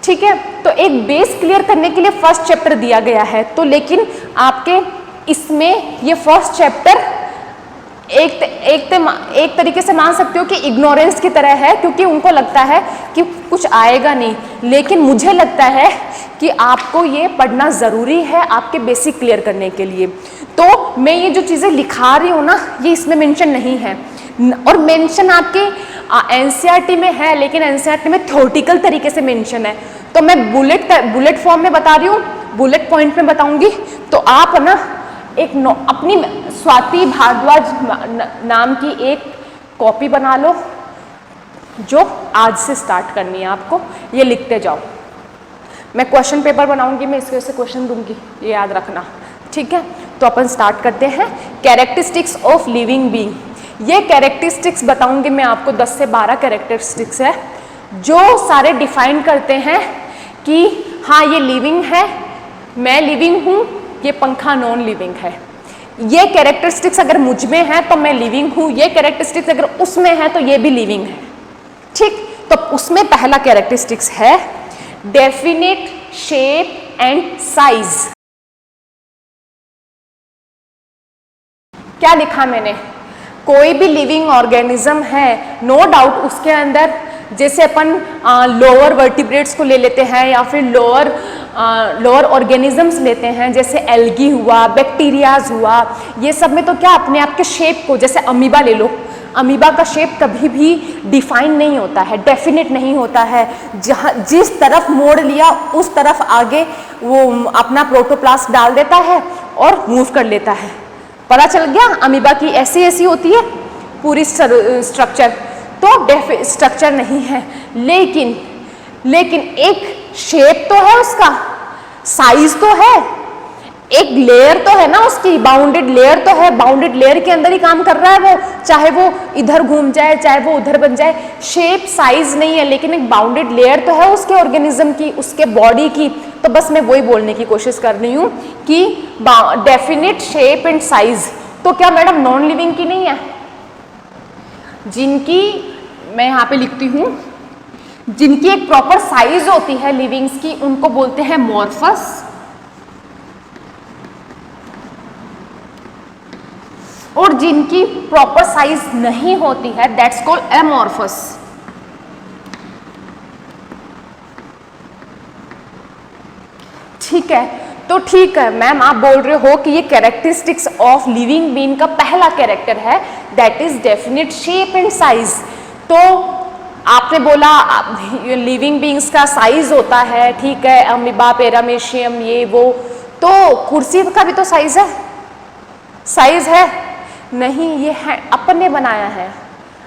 ठीक है, तो एक बेस क्लियर करने के लिए फर्स्ट चैप्टर दिया गया है। तो लेकिन आपके इसमें ये फर्स्ट चैप्टर एक तरीके से मान सकते हो कि इग्नोरेंस की तरह है, क्योंकि उनको लगता है कि कुछ आएगा नहीं। लेकिन मुझे लगता है कि आपको ये पढ़ना ज़रूरी है आपके बेसिक क्लियर करने के लिए। तो मैं ये जो चीज़ें लिखा रही हूँ ना, ये इसमें मेंशन नहीं है, और मेंशन आपके एनसीईआरटी में है, लेकिन एनसीईआरटी में थ्योरेटिकल तरीके से मेंशन है। तो मैं बुलेट फॉर्म में बता रही हूँ, बुलेट पॉइंट में बताऊंगी। तो आप ना अपनी स्वाति भारद्वाज नाम की एक कॉपी बना लो, जो आज से स्टार्ट करनी है आपको। ये लिखते जाओ। मैं क्वेश्चन पेपर बनाऊंगी, मैं इसके से क्वेश्चन दूंगी, ये याद रखना। ठीक है, तो अपन स्टार्ट करते हैं। Characteristics of living being. ये कैरेक्टरिस्टिक्स बताऊंगी मैं आपको, 10 से 12 कैरेक्टरिस्टिक्स है जो सारे डिफाइन करते हैं कि हाँ ये लिविंग है, मैं लिविंग हूँ, ये पंखा नॉन लिविंग है। ये कैरेक्टरिस्टिक्स अगर मुझ में है तो मैं लिविंग हूँ, ये कैरेक्टरिस्टिक्स अगर उसमें है तो ये भी लिविंग है। ठीक, तो उसमें पहला कैरेक्टरिस्टिक्स है डेफिनेट शेप एंड साइज। क्या लिखा मैंने? कोई भी लिविंग ऑर्गेनिज्म है, नो डाउट उसके अंदर, जैसे अपन लोअर वर्टिब्रेट्स को ले लेते हैं या फिर लोअर लोअर ऑर्गेनिजम्स लेते हैं, जैसे एल्गी हुआ, बैक्टीरियाज हुआ, ये सब में तो क्या अपने आप के शेप को, जैसे अमीबा ले लो, अमीबा का शेप कभी भी डिफाइन नहीं होता है, डेफिनेट नहीं होता है, जहाँ जिस तरफ मोड़ लिया उस तरफ आगे वो अपना प्रोटोप्लास्ट डाल देता है और मूव कर लेता है। पता चल गया, अमीबा की ऐसी ऐसी होती है पूरी स्ट्रक्चर, तो स्ट्रक्चर नहीं है, लेकिन एक शेप तो है उसका, साइज तो है, एक लेयर तो है ना उसकी, बाउंडेड लेयर तो है, बाउंडेड लेयर के अंदर ही काम कर रहा है वो, चाहे वो इधर घूम जाए चाहे वो उधर बन जाए, शेप साइज नहीं है लेकिन एक बाउंडेड लेयर तो है उसके ऑर्गेनिज्म की, उसके बॉडी की। तो बस मैं वही बोलने की कोशिश कर रही हूँ कि डेफिनेट शेप एंड साइज, तो क्या मैडम नॉन लिविंग की नहीं है? जिनकी मैं यहाँ पे लिखती हूँ, जिनकी एक प्रॉपर साइज होती है लिविंग्स की, उनको बोलते हैं मॉर्फस, और जिनकी प्रॉपर साइज नहीं होती है दैट्स कॉल्ड एमॉर्फस। ठीक है, तो ठीक है मैम, आप बोल रहे हो कि ये कैरेक्टरिस्टिक्स ऑफ लिविंग बीइंग का पहला कैरेक्टर है that is definite shape and size. तो आपने बोला लिविंग बीइंग्स का साइज होता है, ठीक है, अमीबा, पैरामीशियम, ये वो, तो कुर्सी का भी तो साइज है, साइज है नहीं, ये है अपन ने बनाया है,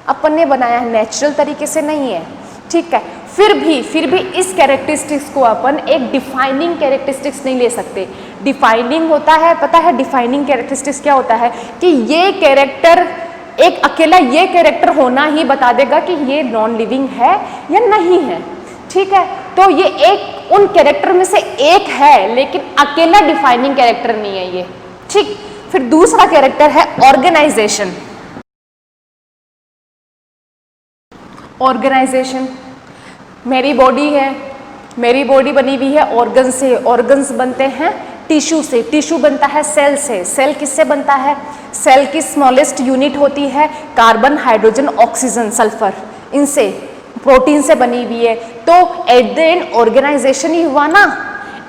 अपन ने बनाया है, नेचुरल तरीके से नहीं है। ठीक है, फिर भी इस कैरेक्टरिस्टिक्स को अपन एक डिफाइनिंग कैरेक्टरिस्टिक्स नहीं ले सकते। डिफाइनिंग होता है, पता है डिफाइनिंग कैरेक्टरिस्टिक्स क्या होता है, कि ये कैरेक्टर, एक अकेला ये कैरेक्टर होना ही बता देगा कि ये नॉन लिविंग है या नहीं है। ठीक है, तो ये एक उन कैरेक्टर में से एक है, लेकिन अकेला डिफाइनिंग कैरेक्टर नहीं है ये। ठीक, फिर दूसरा कैरेक्टर है ऑर्गेनाइजेशन। ऑर्गेनाइजेशन, मेरी बॉडी है, मेरी बॉडी बनी हुई है ऑर्गन से, ऑर्गन्स बनते हैं टिश्यू से, टिश्यू बनता है सेल से, सेल किससे बनता है, सेल की स्मॉलेस्ट यूनिट होती है कार्बन, हाइड्रोजन, ऑक्सीजन, सल्फर, इनसे, प्रोटीन से बनी हुई है। तो एट द एंड ऑर्गेनाइजेशन ही हुआ ना,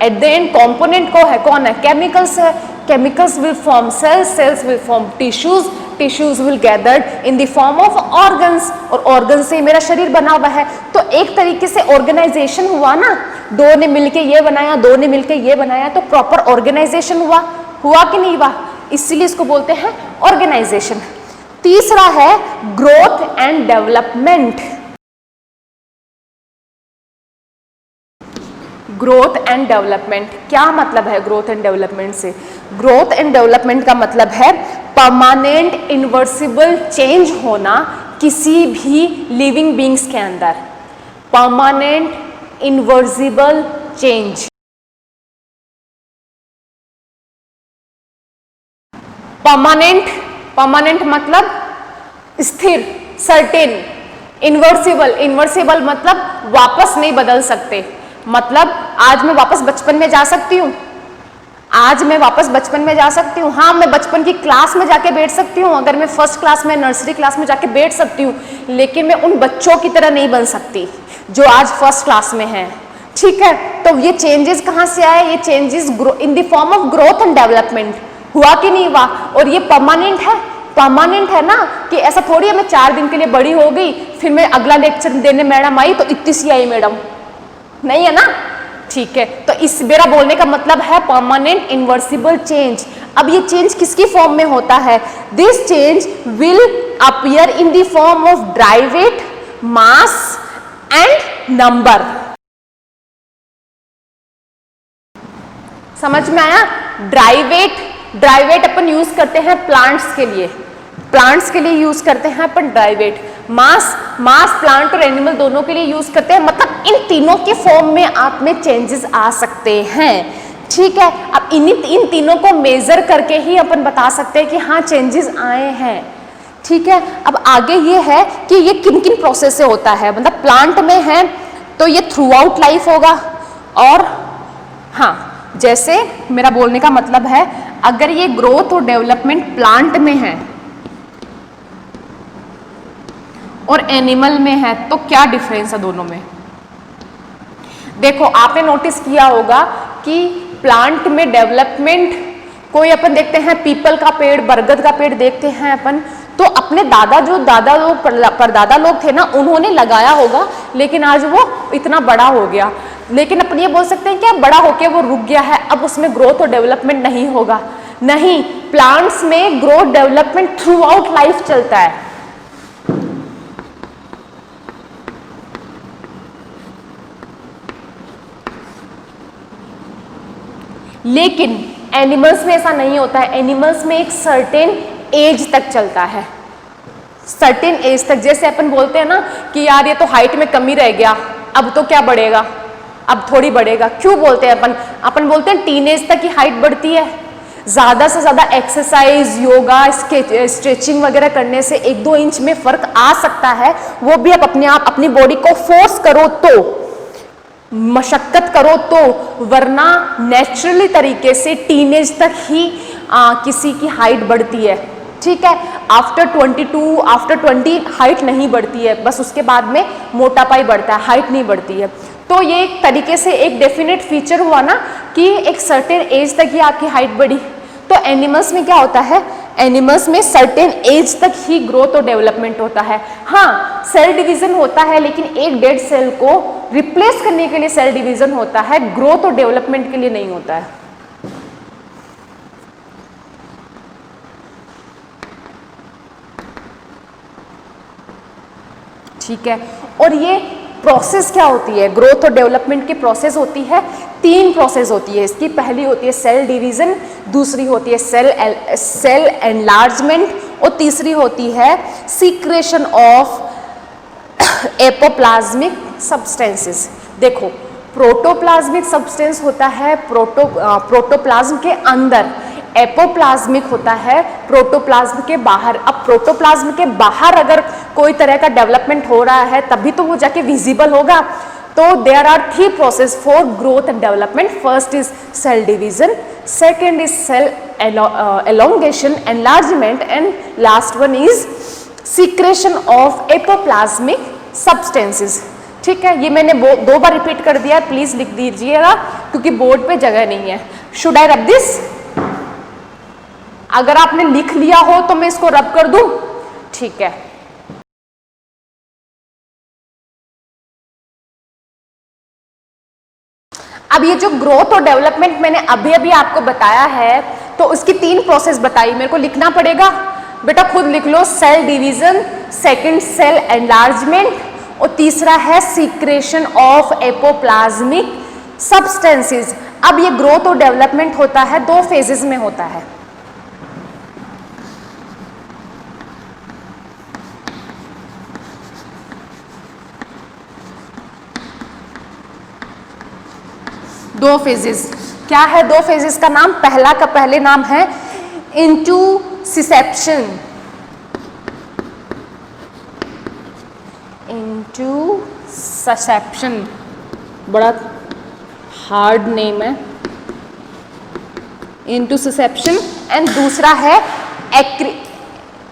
एट द एंड कंपोनेंट को है कौन है, केमिकल्स है, chemicals will form cells, cells will form tissues, tissues will gathered in the form of organs, और ऑर्गन से मेरा शरीर बना हुआ है। तो एक तरीके से ऑर्गेनाइजेशन हुआ ना, दो ने मिलके ये बनाया, दो ने मिलके ये बनाया, तो प्रॉपर ऑर्गेनाइजेशन हुआ कि नहीं हुआ, इसीलिए इसको बोलते हैं ऑर्गेनाइजेशन। तीसरा है growth and development. Growth and development, क्या मतलब है ग्रोथ एंड डेवलपमेंट से? ग्रोथ एंड डेवलपमेंट का मतलब है परमानेंट इन्वर्सिबल चेंज होना किसी भी लिविंग बींग्स के अंदर, परमानेंट इन्वर्सिबल चेंज। परमानेंट मतलब स्थिर, सर्टेन। इन्वर्सिबल मतलब वापस नहीं बदल सकते, मतलब आज मैं वापस बचपन में जा सकती हूँ, आज मैं वापस बचपन में जा सकती हूँ, हाँ मैं बचपन की क्लास में जाके बैठ सकती हूँ, अगर मैं फर्स्ट क्लास में, नर्सरी क्लास में जाके बैठ सकती हूँ, लेकिन मैं उन बच्चों की तरह नहीं बन सकती जो आज फर्स्ट क्लास में हैं। ठीक है, तो ये चेंजेस कहाँ से आए, ये changes in the form of growth and development, हुआ कि नहीं हुआ, और ये परमानेंट है, परमानेंट है ना, कि ऐसा थोड़ी है मैं 4 दिन के लिए बड़ी हो गई, फिर मैं अगला लेक्चर देने मैडम आई तो इतनी सी आई मैडम, नहीं है ना। ठीक है, तो इस मेरा बोलने का मतलब है परमानेंट इन्वर्सिबल चेंज। अब ये चेंज किसकी फॉर्म में होता है, this change will appear in the form of dry weight, mass and number. समझ में आया? ड्राई वेट अपन यूज करते हैं प्लांट्स के लिए यूज करते हैं अपन ड्राई वेट। मास प्लांट और एनिमल दोनों के लिए यूज करते हैं, मतलब इन तीनों के फॉर्म में आप में चेंजेस आ सकते हैं। ठीक है, अब इन तीनों को मेजर करके ही अपन बता सकते हैं कि हाँ चेंजेस आए हैं। ठीक है, अब आगे ये है कि ये किन किन प्रोसेस से होता है, मतलब प्लांट में है तो ये थ्रू आउट लाइफ होगा, और हाँ जैसे मेरा बोलने का मतलब है अगर ये ग्रोथ और डेवलपमेंट प्लांट में है और एनिमल में है तो क्या डिफरेंस है दोनों में? देखो आपने नोटिस किया होगा कि प्लांट में डेवलपमेंट, कोई अपन देखते हैं पीपल का पेड़, बरगद का पेड़ देखते हैं अपन, तो अपने दादा लोग परदादा लोग थे ना, उन्होंने लगाया होगा, लेकिन आज वो इतना बड़ा हो गया। लेकिन अपन ये बोल सकते हैं क्या बड़ा होके वो रुक गया है, अब उसमें ग्रोथ और डेवलपमेंट नहीं होगा? नहीं, प्लांट्स में growth development through out life चलता है। लेकिन एनिमल्स में ऐसा नहीं होता है। एनिमल्स में एक सर्टेन एज तक चलता है, सर्टेन एज तक। जैसे अपन बोलते हैं ना कि यार ये तो हाइट में कमी रह गया, अब तो क्या बढ़ेगा, अब थोड़ी बढ़ेगा। क्यों बोलते हैं अपन बोलते हैं टीनेज तक की हाइट बढ़ती है। ज़्यादा से ज़्यादा एक्सरसाइज, योगा, स्ट्रेचिंग वगैरह करने से 1-2 इंच में फर्क आ सकता है, वो भी आप अपनी बॉडी को फोर्स करो तो, मशक्कत करो तो, वरना नेचुरली तरीके से टीनेज तक ही किसी की हाइट बढ़ती है। ठीक है, आफ्टर 22, आफ्टर 20 हाइट नहीं बढ़ती है, बस उसके बाद में मोटापा ही बढ़ता है, हाइट नहीं बढ़ती है। तो ये एक तरीके से एक डेफिनेट फीचर हुआ ना कि एक सर्टेन एज तक ही आपकी हाइट बढ़ी। तो एनिमल्स में क्या होता है, एनिमल्स में सर्टेन एज तक ही ग्रोथ और डेवलपमेंट होता है। हाँ, सेल डिवीजन होता है, लेकिन एक डेड सेल को रिप्लेस करने के लिए सेल डिवीजन होता है, ग्रोथ और डेवलपमेंट के लिए नहीं होता है। ठीक है, और ये प्रोसेस क्या होती है, ग्रोथ और डेवलपमेंट की प्रोसेस होती है, 3 प्रोसेस होती है इसकी। पहली होती है सेल डिवीजन, दूसरी होती है सेल एनलार्जमेंट, और तीसरी होती है सीक्रेशन ऑफ एपोप्लाज्मिक सब्सटेंसेस। देखो, प्रोटोप्लाज्मिक सब्सटेंस होता है प्रोटोप्लाज्म के अंदर, एपोप्लाज्मिक होता है प्रोटोप्लाज्म के बाहर। अब प्रोटोप्लाज्म के बाहर अगर कोई तरह का डेवलपमेंट हो रहा है तभी तो वो जाके विजिबल होगा। तो there are 3 process for growth and development. First is cell division, second is cell elongation, enlargement, and last one is secretion of epoplasmic substances। ठीक है, ये मैंने 2 बार रिपीट कर दिया, प्लीज लिख दीजिएगा क्योंकि बोर्ड पे जगह नहीं है। Should I rub this? अगर आपने लिख लिया हो तो मैं इसको रब कर दूं? ठीक है। अब ये जो ग्रोथ और डेवलपमेंट मैंने अभी अभी आपको बताया है, तो उसकी 3 प्रोसेस बताई, मेरे को लिखना पड़ेगा। बेटा खुद लिख लो, cell division, second cell enlargement, और तीसरा है सीक्रेशन ऑफ एपोप्लाज्मिक सब्सटेंसेस। अब ये ग्रोथ और डेवलपमेंट होता है 2 फेजेस में होता है। दो फेजेस। क्या है 2 फेजेस का नाम? पहले नाम है इंटूसिसेप्शन, इंटूसिसेप्शन, बड़ा हार्ड नेम है, इंटूसिसेप्शन। एंड दूसरा है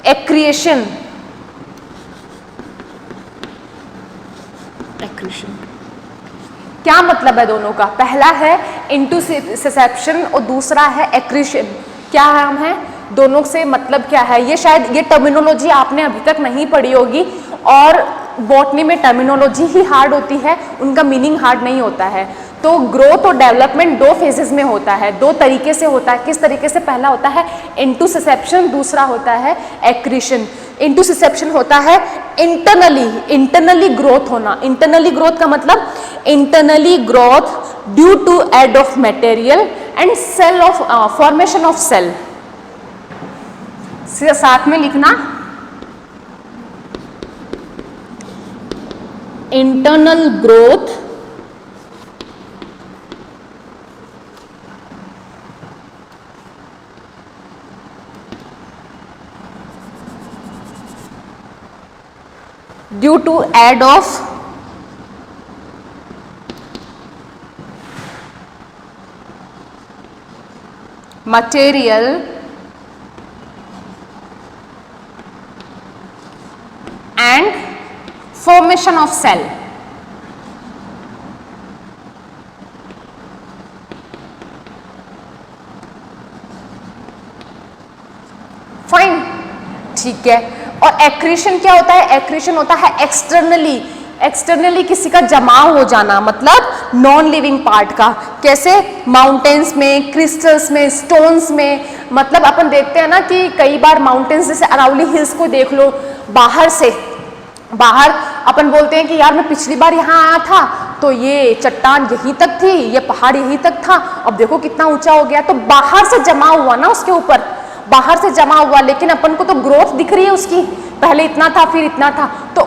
एक्रिएशन, एक्रिएशन। क्या मतलब है दोनों का? पहला है इंटूसिसेप्शन और दूसरा है एक्रीशन। क्या हम है दोनों से मतलब क्या है? ये शायद ये टर्मिनोलॉजी आपने अभी तक नहीं पढ़ी होगी, और बॉटनी में टर्मिनोलॉजी ही हार्ड होती है, उनका मीनिंग हार्ड नहीं होता है। तो ग्रोथ और डेवलपमेंट 2 फेजेस में होता है, 2 तरीके से होता है। किस तरीके से? पहला होता है इंटूसिसेप्शन, दूसरा होता है एक्रीशन। इंटूसिसेप्शन होता है इंटरनली ग्रोथ होना। इंटरनली ग्रोथ का मतलब internally growth due to aid of material and cell of formation of cell. साथ में लिखना, internal growth due to aid of material and formation of cell। ठीक है। और एक्रीशन क्या होता है? एक्रीशन होता है एक्सटर्नली किसी का जमाव हो जाना, मतलब नॉन लिविंग पार्ट का। कैसे? माउंटेन्स में, क्रिस्टल्स में, स्टोन्स में। मतलब अपन देखते हैं ना कि कई बार माउंटेन्स, जैसे अरावली हिल्स को देख लो, बाहर अपन बोलते हैं कि यार मैं पिछली बार यहाँ आया था तो ये चट्टान यहीं तक थी, ये पहाड़ यहीं तक था, अब देखो कितना ऊंचा हो गया। तो बाहर से जमा हुआ ना उसके ऊपर, बाहर से जमा हुआ, लेकिन अपन को तो ग्रोथ दिख रही है उसकी, पहले इतना था फिर इतना था, तो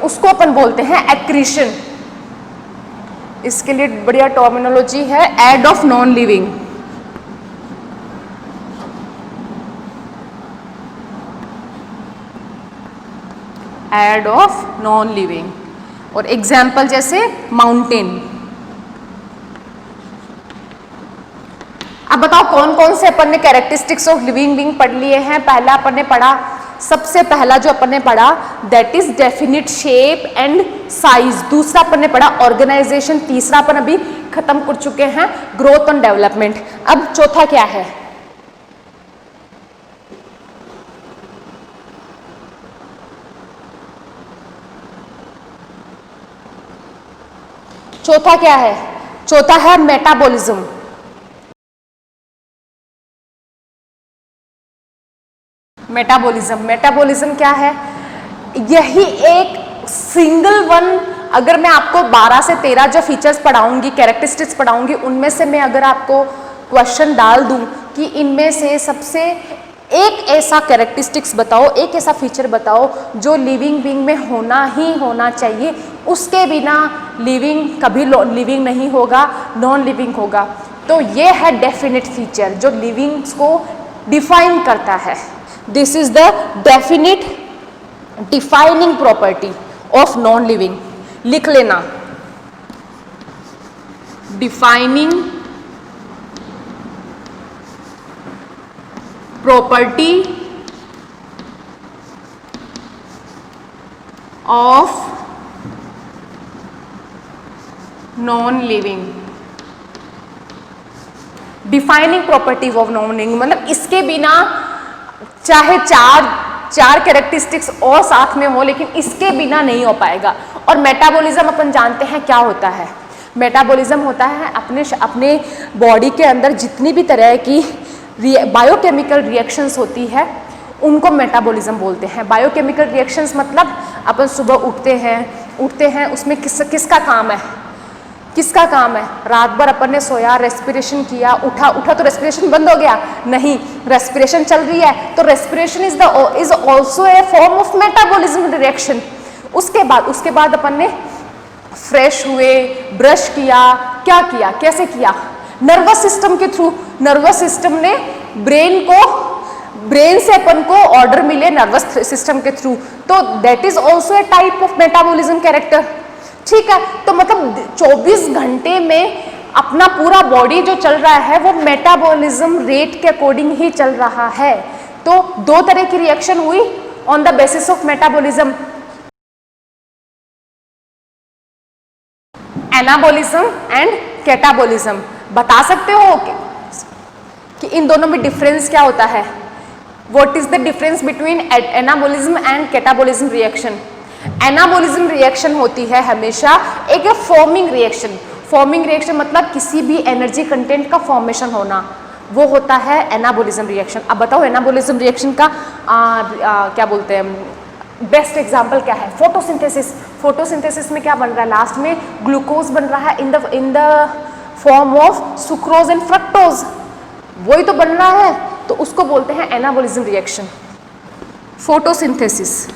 उसको अपन बोलते हैं एक्रीशन। इसके लिए बढ़िया टर्मिनोलॉजी है aid of non living. Aid of non living. और एग्जाम्पल जैसे माउंटेन। अब बताओ कौन कौन से अपन ने कैरेक्टरिस्टिक्स ऑफ लिविंग बीइंग पढ़ लिए हैं। पहला अपन ने पढ़ा, सबसे पहला जो अपन ने पढ़ा that is definite shape and size. दूसरा अपन ने पढ़ा ऑर्गेनाइजेशन। तीसरा अपन अभी खत्म कर चुके हैं ग्रोथ एंड डेवलपमेंट। अब चौथा क्या है? चौथा क्या है? चौथा है मेटाबॉलिज्म। मेटाबॉलिज्म क्या है? यही एक सिंगल वन, अगर मैं आपको 12 से 13 जो फीचर्स पढ़ाऊंगी, कैरेक्टरिस्टिक्स पढ़ाऊंगी, उनमें से मैं अगर आपको क्वेश्चन डाल दूं कि इनमें से सबसे एक ऐसा कैरेक्टरिस्टिक्स बताओ, एक ऐसा फीचर बताओ जो लिविंग बीइंग में होना ही होना चाहिए, उसके बिना लिविंग कभी लिविंग नहीं होगा, नॉन लिविंग होगा, तो ये है डेफिनेट फीचर जो लिविंग्स को डिफाइन करता है। This is the definite defining property of non living. लिख लेना, defining property of non living. Defining property of non living मतलब इसके बिना चाहे चार कैरेक्टरिस्टिक्स और साथ में हो, लेकिन इसके बिना नहीं हो पाएगा। और मेटाबॉलिज्म अपन जानते हैं क्या होता है। मेटाबॉलिज्म होता है अपने बॉडी के अंदर जितनी भी तरह की बायोकेमिकल रिएक्शंस होती है उनको मेटाबॉलिज्म बोलते हैं। बायोकेमिकल रिएक्शंस मतलब अपन सुबह उठते हैं उसमें किसका काम है? किसका काम है? रात भर अपन ने सोया, रेस्पिरेशन किया, उठा तो रेस्पिरेशन बंद हो गया? नहीं, रेस्पिरेशन चल रही है, तो respiration is also a form of metabolism reaction. उसके बाद अपन ने फ्रेश हुए, ब्रश किया, क्या किया, कैसे किया? नर्वस सिस्टम के थ्रू। नर्वस सिस्टम ने ब्रेन से अपन को ऑर्डर मिले नर्वस सिस्टम के थ्रू, तो that is also a type of metabolism character. ठीक है, तो मतलब 24 घंटे में अपना पूरा बॉडी जो चल रहा है वो मेटाबॉलिज्म रेट के अकॉर्डिंग ही चल रहा है। तो दो तरह की रिएक्शन हुई on the basis of metabolism, anabolism and catabolism. बता सकते हो कि इन दोनों में डिफरेंस क्या होता है? What is the difference between anabolism and catabolism reaction? Anabolism reaction होती है हमेशा एक फॉर्मिंग रिएक्शन। फॉर्मिंग रिएक्शन मतलब किसी भी एनर्जी कंटेंट का फॉर्मेशन होना, वो होता है एनाबॉलिज्म रिएक्शन। अब बताओ एनाबॉलिज्म रिएक्शन का क्या बोलते हैं, बेस्ट एग्जाम्पल क्या है? फोटोसिंथेसिस। फोटोसिंथेसिस में क्या बन रहा है? लास्ट में ग्लूकोज बन रहा है in the form of sucrose and fructose, वही तो बन रहा है, तो उसको बोलते हैं एनाबॉलिज्म रिएक्शन, फोटोसिंथेसिस।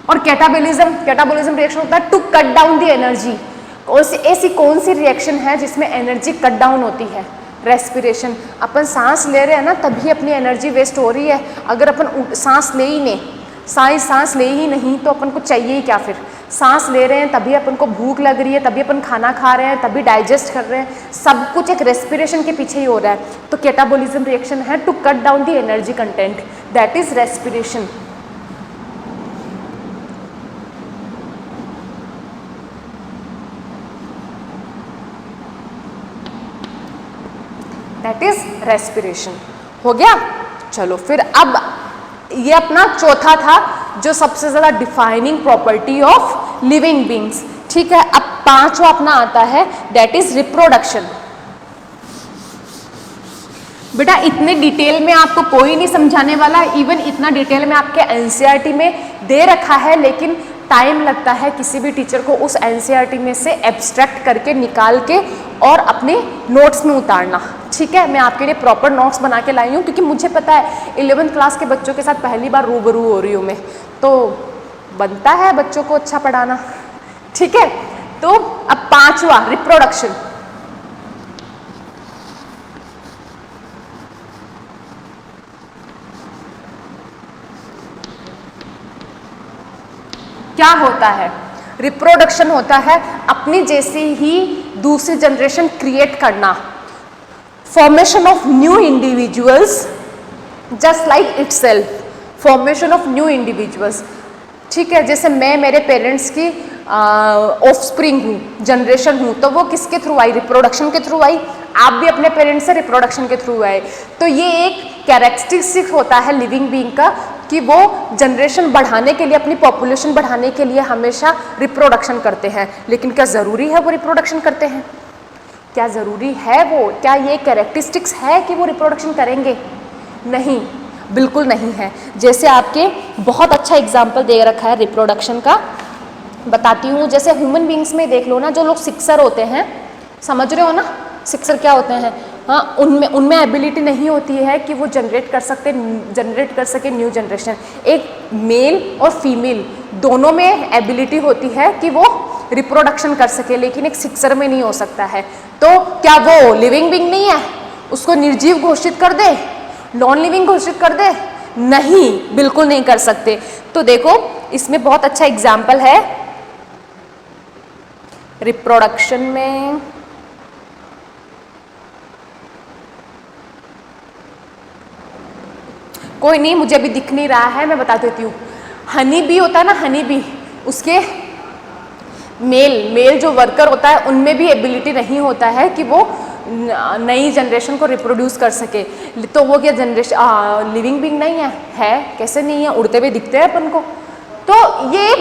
और कैटाबॉलिज्म रिएक्शन होता है to cut down the energy. ऐसी कौन सी रिएक्शन है जिसमें एनर्जी कट डाउन होती है? रेस्पिरेशन। अपन सांस ले रहे हैं ना, तभी अपनी एनर्जी वेस्ट हो रही है। अगर अपन सांस ले ही नहीं तो अपन को चाहिए ही क्या? फिर सांस ले रहे हैं तभी अपन को भूख लग रही है, तभी अपन खाना खा रहे हैं, तभी डाइजेस्ट कर रहे हैं, सब कुछ एक रेस्पिरेशन के पीछे ही हो रहा है। तो कैटाबॉलिज्म रिएक्शन है to cut down the energy content, that is respiration. That is respiration. हो गया? चलो फिर अब ये अपना चौथा था जो सबसे ज़्यादा defining property of living beings. ठीक है, अब पांचवा अपना आता है दैट इज रिप्रोडक्शन। बेटा इतने डिटेल में आपको कोई नहीं समझाने वाला, इवन इतना डिटेल में आपके एनसीईआरटी में दे रखा है, लेकिन टाइम लगता है किसी भी टीचर को उस एनसीईआरटी में से एब्स्ट्रैक्ट करके निकाल के और अपने नोट्स में उतारना। ठीक है, मैं आपके लिए प्रॉपर नोट्स बना के लाई हूँ क्योंकि मुझे पता है 11th क्लास के बच्चों के साथ पहली बार रूबरू हो रही हूँ मैं, तो बनता है बच्चों को अच्छा पढ़ाना। ठीक है, तो अब पांचवा रिप्रोडक्शन। क्या होता है? रिप्रोडक्शन होता है अपनी जैसी ही दूसरी जनरेशन क्रिएट करना, formation of new individuals just like itself, formation of new individuals. ठीक है, जैसे मैं मेरे पेरेंट्स की ऑफस्प्रिंग हूँ, जनरेशन हूँ, तो वो किसके थ्रू आई? रिप्रोडक्शन के थ्रू आई। आप भी अपने पेरेंट्स से रिप्रोडक्शन के थ्रू आए। तो ये एक कैरेक्टरिस्टिक होता है लिविंग बीइंग का कि वो जनरेशन बढ़ाने के लिए, अपनी पॉपुलेशन बढ़ाने के लिए हमेशा रिप्रोडक्शन करते हैं। लेकिन क्या ज़रूरी है वो रिप्रोडक्शन करते हैं? क्या ज़रूरी है वो? क्या ये कैरेक्टरिस्टिक्स है कि वो रिप्रोडक्शन करेंगे? नहीं, बिल्कुल नहीं है। जैसे आपके बहुत अच्छा एग्जाम्पल दे रखा है रिप्रोडक्शन का, बताती हूँ। जैसे ह्यूमन बींग्स में देख लो ना, जो लोग सिक्सर होते हैं, समझ रहे हो ना सिक्सर क्या होते हैं? हाँ, उनमें एबिलिटी नहीं होती है कि वो जनरेट कर सके न्यू जनरेशन। एक मेल और फीमेल दोनों में एबिलिटी होती है कि वो रिप्रोडक्शन कर सके, लेकिन एक सिक्सर में नहीं हो सकता है। तो क्या वो लिविंग बीइंग नहीं है? उसको निर्जीव घोषित कर दे, नॉन लिविंग घोषित कर दे? नहीं, बिल्कुल नहीं कर सकते। तो देखो इसमें बहुत अच्छा एग्जाम्पल है रिप्रोडक्शन में। कोई नहीं, मुझे अभी दिख नहीं रहा है, मैं बता देती हूँ। हनी बी होता है ना, हनी बी, उसके मेल जो वर्कर होता है उनमें भी एबिलिटी नहीं होता है कि वो नई जनरेशन को रिप्रोड्यूस कर सके। तो वो क्या जनरेशन लिविंग बीइंग नहीं है? कैसे नहीं है? उड़ते हुए दिखते हैं अपन को। तो ये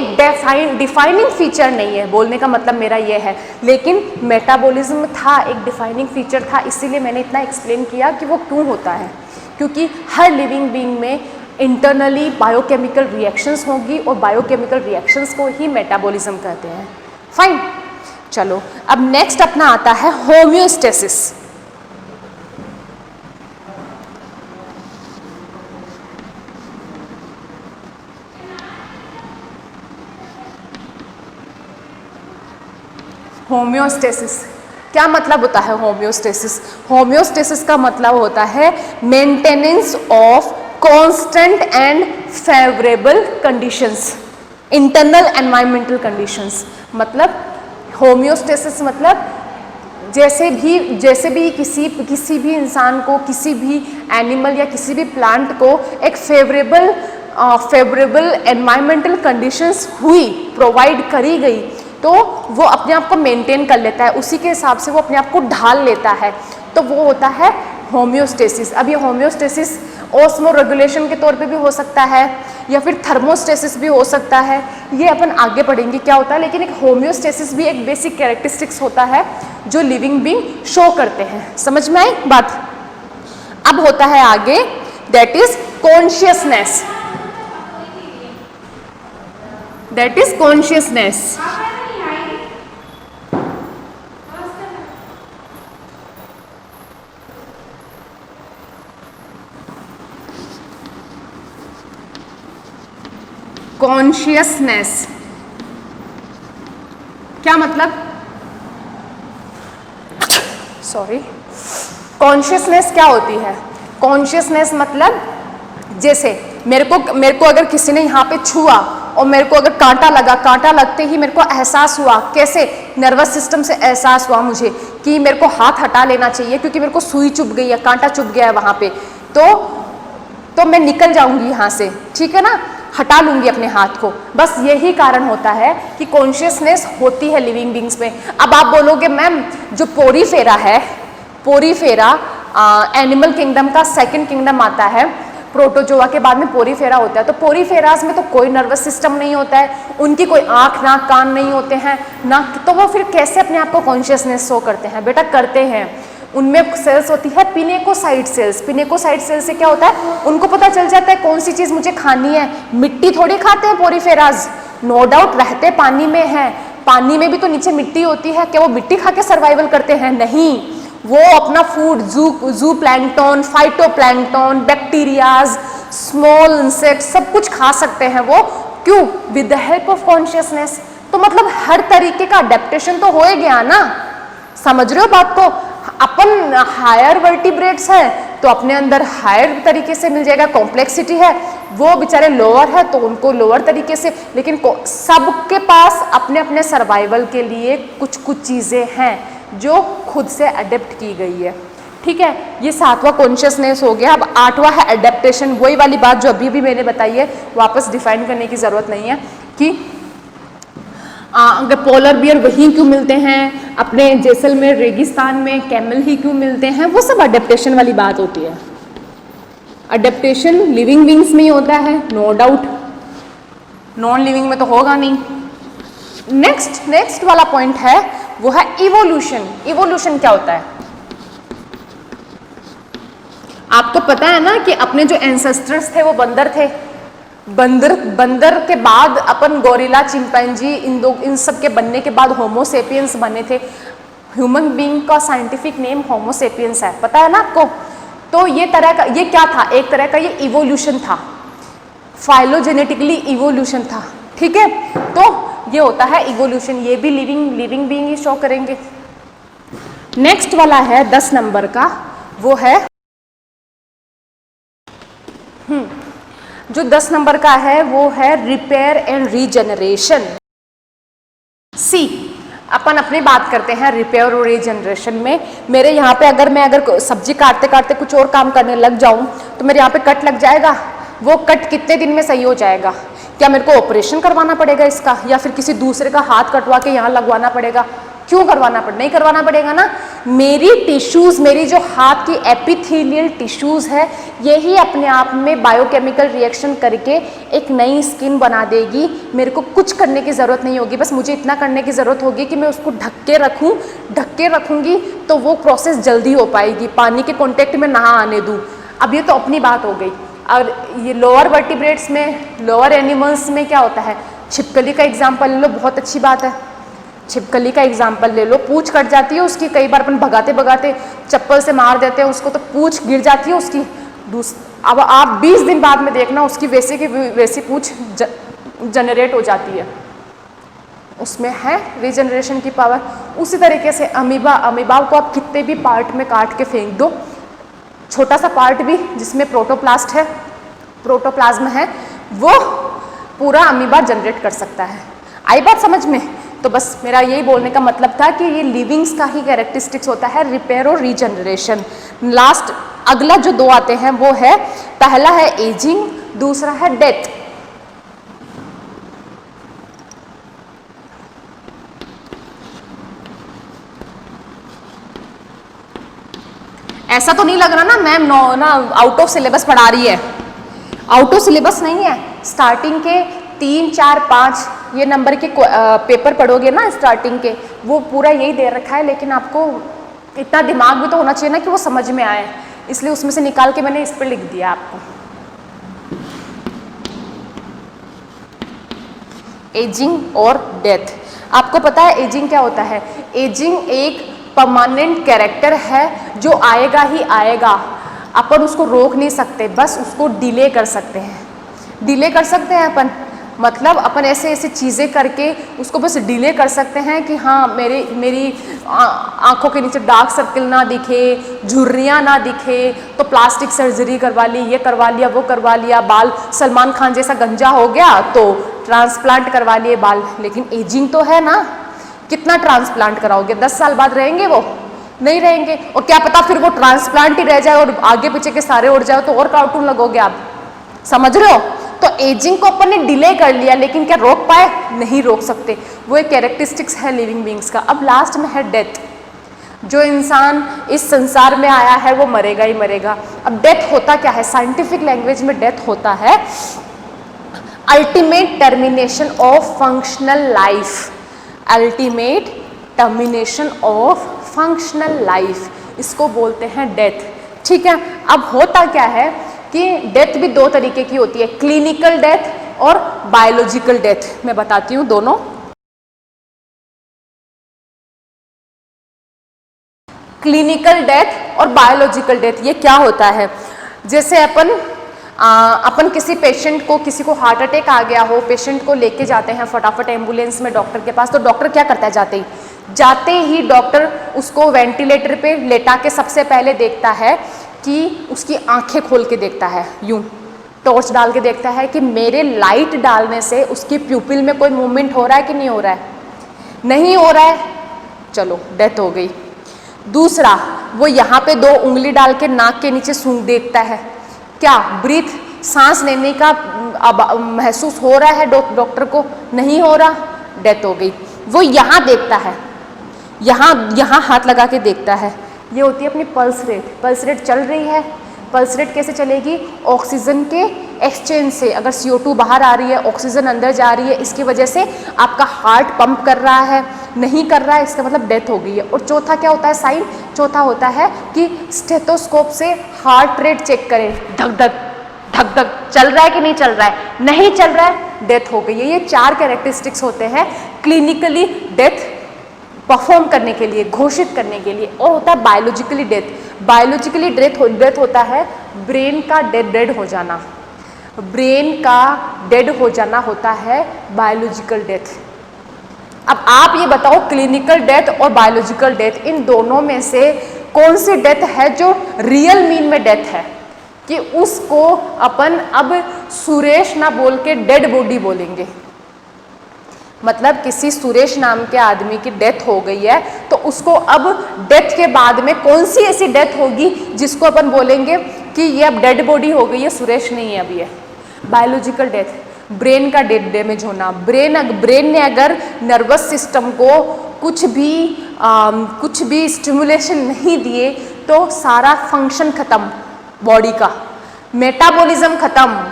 डिफाइनिंग फीचर नहीं है, बोलने का मतलब मेरा ये है। लेकिन मेटाबॉलिज्म था, एक डिफाइनिंग फीचर था, इसीलिए मैंने इतना एक्सप्लेन किया कि वो क्यों होता है। क्योंकि हर लिविंग बीइंग में इंटरनली बायोकेमिकल रिएक्शंस होगी और बायोकेमिकल रिएक्शंस को ही मेटाबॉलिज्म कहते हैं। फाइन, चलो अब नेक्स्ट अपना आता है होम्योस्टेसिस। होम्योस्टेसिस क्या मतलब होता है? होम्योस्टेसिस का मतलब होता है maintenance of constant and favourable conditions, internal environmental conditions. मतलब होम्योस्टेसिस मतलब जैसे भी किसी भी इंसान को, किसी भी एनिमल या किसी भी प्लांट को एक फेवरेबल एनवायरमेंटल कंडीशंस हुई, प्रोवाइड करी गई, तो वो अपने आप को मेंटेन कर लेता है, उसी के हिसाब से वो अपने आप को ढाल लेता है, तो वो होता है होम्योस्टेसिस। अब ये होम्योस्टेसिस ऑस्मो रेगुलेशन के तौर पे भी हो सकता है या फिर थर्मोस्टेसिस भी हो सकता है, ये अपन आगे पढ़ेंगे क्या होता है। लेकिन एक होम्योस्टेसिस भी एक बेसिक कैरेक्टरिस्टिक्स होता है जो लिविंग बीइंग शो करते हैं। समझ में आई बात? अब होता है आगे that is consciousness. That is consciousness. Consciousness क्या मतलब? सॉरी, कॉन्शियसनेस क्या होती है? कॉन्शियसनेस मतलब जैसे मेरे को अगर किसी ने यहाँ पे छुआ और मेरे को अगर कांटा लगा, कांटा लगते ही मेरे को एहसास हुआ, कैसे? नर्वस सिस्टम से एहसास हुआ मुझे कि मेरे को हाथ हटा लेना चाहिए क्योंकि मेरे को सुई चुभ गई है, कांटा चुभ गया है वहाँ पे, तो मैं निकल जाऊंगी यहाँ से, ठीक है ना, हटा लूंगी अपने हाथ को। बस यही कारण होता है कि कॉन्शियसनेस होती है लिविंग बींग्स में। अब आप बोलोगे मैम जो पोरीफेरा है, पोरीफेरा एनिमल किंगडम का सेकंड किंगडम आता है, प्रोटोजोआ के बाद में पोरीफेरा होता है। तो पोरीफेरास में तो कोई नर्वस सिस्टम नहीं होता है, उनकी कोई आँख नाक कान नहीं होते हैं ना, तो वो फिर कैसे अपने आप को कॉन्शियसनेस शो करते हैं? बेटा करते हैं, उनमें सेल्स होती है पिनेकोसाइट सेल्स। पिनेकोसाइट सेल्स से क्या होता है, उनको पता चल जाता है कौन सी चीज़ मुझे खानी है। मिट्टी थोड़ी खाते हैं पोरीफेरास, नो डाउट रहते पानी में हैं, पानी में भी तो नीचे मिट्टी होती है, क्या वो मिट्टी खा के सर्वाइवल करते हैं? नहीं, वो अपना फूड जू plankton, phytoplankton, bacterias, small insect सब कुछ खा सकते हैं वो। क्यों? With the help of consciousness. तो मतलब हर तरीके का अडेप्टेशन तो हो ही गया ना, समझ रहे हो बात को? अपन हायर वर्टिब्रेट्स है तो अपने अंदर हायर तरीके से मिल जाएगा, कॉम्प्लेक्सिटी है, वो बेचारे लोअर है तो उनको लोअर तरीके से, लेकिन सबके पास अपने अपने सर्वाइवल के लिए कुछ कुछ चीज़ें हैं जो खुद से अडेप्ट की गई है। ठीक है, ये 7वां कॉन्शियसनेस हो गया। अब 8वां है अडेप्टेशन। वही वाली बात जो अभी भी मैंने बताई है, वापस डिफाइन करने की ज़रूरत नहीं है कि अगर पोलर बियर वहीं क्यों मिलते हैं, अपने जैसलमेर रेगिस्तान में कैमल ही क्यों मिलते हैं, वो सब अडेप्टेशन वाली बात होती है। अडेप्टेशन लिविंग बींग्स में ही होता है, नो डाउट, नॉन लिविंग में तो होगा नहीं। नेक्स्ट वाला पॉइंट है वो है इवोल्यूशन। इवोल्यूशन क्या होता है? आपको पता है ना कि अपने जो एंसेस्टर्स थे वो बंदर थे, बंदर के बाद अपन गोरिल्ला, चिंपैंजी, इन सब के बनने के बाद होमोसेपियंस बने थे। ह्यूमन बीइंग का साइंटिफिक नेम होमोसेपियंस है, पता है ना आपको? तो ये तरह का, ये क्या था? एक तरह का ये इवोल्यूशन था, फाइलोजेनेटिकली इवोल्यूशन था। ठीक है, तो ये होता है इवोल्यूशन, ये भी लिविंग बीइंग ही शो करेंगे। नेक्स्ट वाला है 10 नंबर का, वो है जो 10 नंबर का है वो है रिपेयर एंड रीजनरेशन। सी, अपन अपनी बात करते हैं रिपेयर और रीजनरेशन में। मेरे यहाँ पे अगर सब्जी काटते काटते कुछ और काम करने लग जाऊँ तो मेरे यहाँ पे कट लग जाएगा। वो कट कितने दिन में सही हो जाएगा? क्या मेरे को ऑपरेशन करवाना पड़ेगा इसका, या फिर किसी दूसरे का हाथ कटवा के यहाँ लगवाना पड़ेगा? क्यों करवाना पड़ेगा? नहीं करवाना पड़ेगा ना। मेरी टिश्यूज़, मेरी जो हाथ की एपिथेलियल टिश्यूज़ है, यही अपने आप में बायोकेमिकल रिएक्शन करके एक नई स्किन बना देगी। मेरे को कुछ करने की ज़रूरत नहीं होगी, बस मुझे इतना करने की ज़रूरत होगी कि मैं उसको ढक के रखूँगी तो वो प्रोसेस जल्दी हो पाएगी, पानी के कॉन्टेक्ट में ना आने दूँ। अब ये तो अपनी बात हो गई। और ये लोअर वर्टिब्रेट्स में, लोअर एनिमल्स में क्या होता है? छिपकली का एग्जाम्पल ले लो, बहुत अच्छी बात है। छिपकली का एग्जाम्पल ले लो, पूंछ कट जाती है उसकी, कई बार अपन भगाते भगाते चप्पल से मार देते हैं उसको तो पूंछ गिर जाती है उसकी। अब आप 20 दिन बाद में देखना उसकी वैसे की वैसी पूंछ जनरेट हो जाती है, उसमें है रीजनरेशन की पावर। उसी तरीके से अमीबा को आप कितने भी पार्ट में काट के फेंक दो, छोटा सा पार्ट भी जिसमें प्रोटोप्लाज्म है, वो पूरा अमीबा जनरेट कर सकता है। आई बात समझ में? तो बस मेरा यही बोलने का मतलब था कि ये लिविंग्स का ही कैरेक्टरिस्टिक्स होता है, रिपेयर और रीजनरेशन। लास्ट अगला जो 2 आते हैं वो है, पहला है एजिंग, दूसरा है डेथ। ऐसा तो नहीं लग रहा ना मैम ना आउट ऑफ सिलेबस पढ़ा रही है? आउट ऑफ सिलेबस नहीं है। स्टार्टिंग के 3, 4, 5 ये नंबर के पेपर पढ़ोगे ना स्टार्टिंग के, वो पूरा यही दे रखा है, लेकिन आपको इतना दिमाग भी तो होना चाहिए ना कि वो समझ में आए, इसलिए उसमें से निकाल के मैंने इस पर लिख दिया आपको। एजिंग और डेथ। आपको पता है एजिंग क्या होता है? एजिंग एक परमानेंट कैरेक्टर है जो आएगा ही आएगा, अपन उसको रोक नहीं सकते, बस उसको डिले कर सकते हैं। डिले कर सकते हैं अपन, मतलब अपन ऐसे चीज़ें करके उसको बस डिले कर सकते हैं कि हाँ मेरी आँखों के नीचे डार्क सर्किल ना दिखे, झुर्रियाँ ना दिखे, तो प्लास्टिक सर्जरी करवा ली, ये करवा लिया, वो करवा लिया, बाल सलमान खान जैसा गंजा हो गया तो ट्रांसप्लांट करवा लिए बाल। लेकिन एजिंग तो है ना, कितना ट्रांसप्लांट कराओगे? 10 साल बाद रहेंगे वो? नहीं रहेंगे। और क्या पता फिर वो ट्रांसप्लांट ही रह जाए और आगे पीछे के सारे उड़ जाओ तो और कार्टून लगोगे आप, समझ रहे हो? तो एजिंग को अपन ने डिले कर लिया, लेकिन क्या रोक पाए? नहीं रोक सकते। वो एक कैरेक्टरिस्टिक्स है लिविंग बींग्स का। अब लास्ट में है डेथ। जो इंसान इस संसार में आया है वो मरेगा ही मरेगा। अब डेथ होता क्या है, साइंटिफिक लैंग्वेज में डेथ होता है ultimate termination of functional life, ultimate termination of functional life, इसको बोलते हैं डेथ। ठीक है, अब होता क्या है कि डेथ भी दो तरीके की होती है, क्लिनिकल डेथ और बायोलॉजिकल डेथ। मैं बताती हूँ दोनों। क्लिनिकल डेथ और बायोलॉजिकल डेथ, ये क्या होता है, जैसे अपन किसी पेशेंट को, किसी को हार्ट अटैक आ गया हो, पेशेंट को लेके जाते हैं फटाफट एम्बुलेंस में डॉक्टर के पास, तो डॉक्टर क्या करता है, जाते ही डॉक्टर उसको वेंटिलेटर पे लेटा के सबसे पहले देखता है कि उसकी आंखें खोल के देखता है, यूं टॉर्च डाल के देखता है कि मेरे लाइट डालने से उसकी प्यूपिल में कोई मूवमेंट हो रहा है कि नहीं हो रहा है, नहीं हो रहा है, चलो डेथ हो गई। दूसरा, वो यहाँ पे 2 उंगली डाल के नाक के नीचे सूंघ देखता है, क्या ब्रीथ, सांस लेने का अब महसूस हो रहा है डॉक्टर को, नहीं हो रहा, डेथ हो गई। वो यहाँ देखता है, यहाँ हाथ लगा के देखता है, ये होती है अपनी पल्स रेट। पल्स रेट चल रही है, पल्स रेट कैसे चलेगी, ऑक्सीजन के एक्सचेंज से, अगर CO2 बाहर आ रही है, ऑक्सीजन अंदर जा रही है, इसकी वजह से आपका हार्ट पंप कर रहा है, नहीं कर रहा है, इसका मतलब डेथ हो गई है। और चौथा क्या होता है साइन, चौथा होता है कि स्टेथोस्कोप से हार्ट रेट चेक करें, धक धक धक धक चल रहा है कि नहीं चल रहा है, नहीं चल रहा है, डेथ हो गई है। ये 4 कैरेक्टरिस्टिक्स होते हैं क्लिनिकली डेथ परफॉर्म करने के लिए, घोषित करने के लिए। और होता है बायोलॉजिकली डेथ। बायोलॉजिकली डेथ होता है ब्रेन का डेड हो जाना, ब्रेन का डेड हो जाना होता है बायोलॉजिकल डेथ। अब आप ये बताओ, क्लिनिकल डेथ और बायोलॉजिकल डेथ, इन दोनों में से कौन सी डेथ है जो रियल मीन में डेथ है, कि उसको अपन अब सुरेश ना बोल के डेड बॉडी बोलेंगे। मतलब किसी सुरेश नाम के आदमी की डेथ हो गई है, तो उसको अब डेथ के बाद में कौन सी ऐसी डेथ होगी जिसको अपन बोलेंगे कि ये अब डेड बॉडी हो गई है, सुरेश नहीं है अभी है। बायोलॉजिकल डेथ, ब्रेन का डैमेज होना, ब्रेन ने अगर नर्वस सिस्टम को कुछ भी स्टिमुलेशन नहीं दिए तो सारा फंक्शन खत्म बॉडी का, मेटाबॉलिज्म खत्म।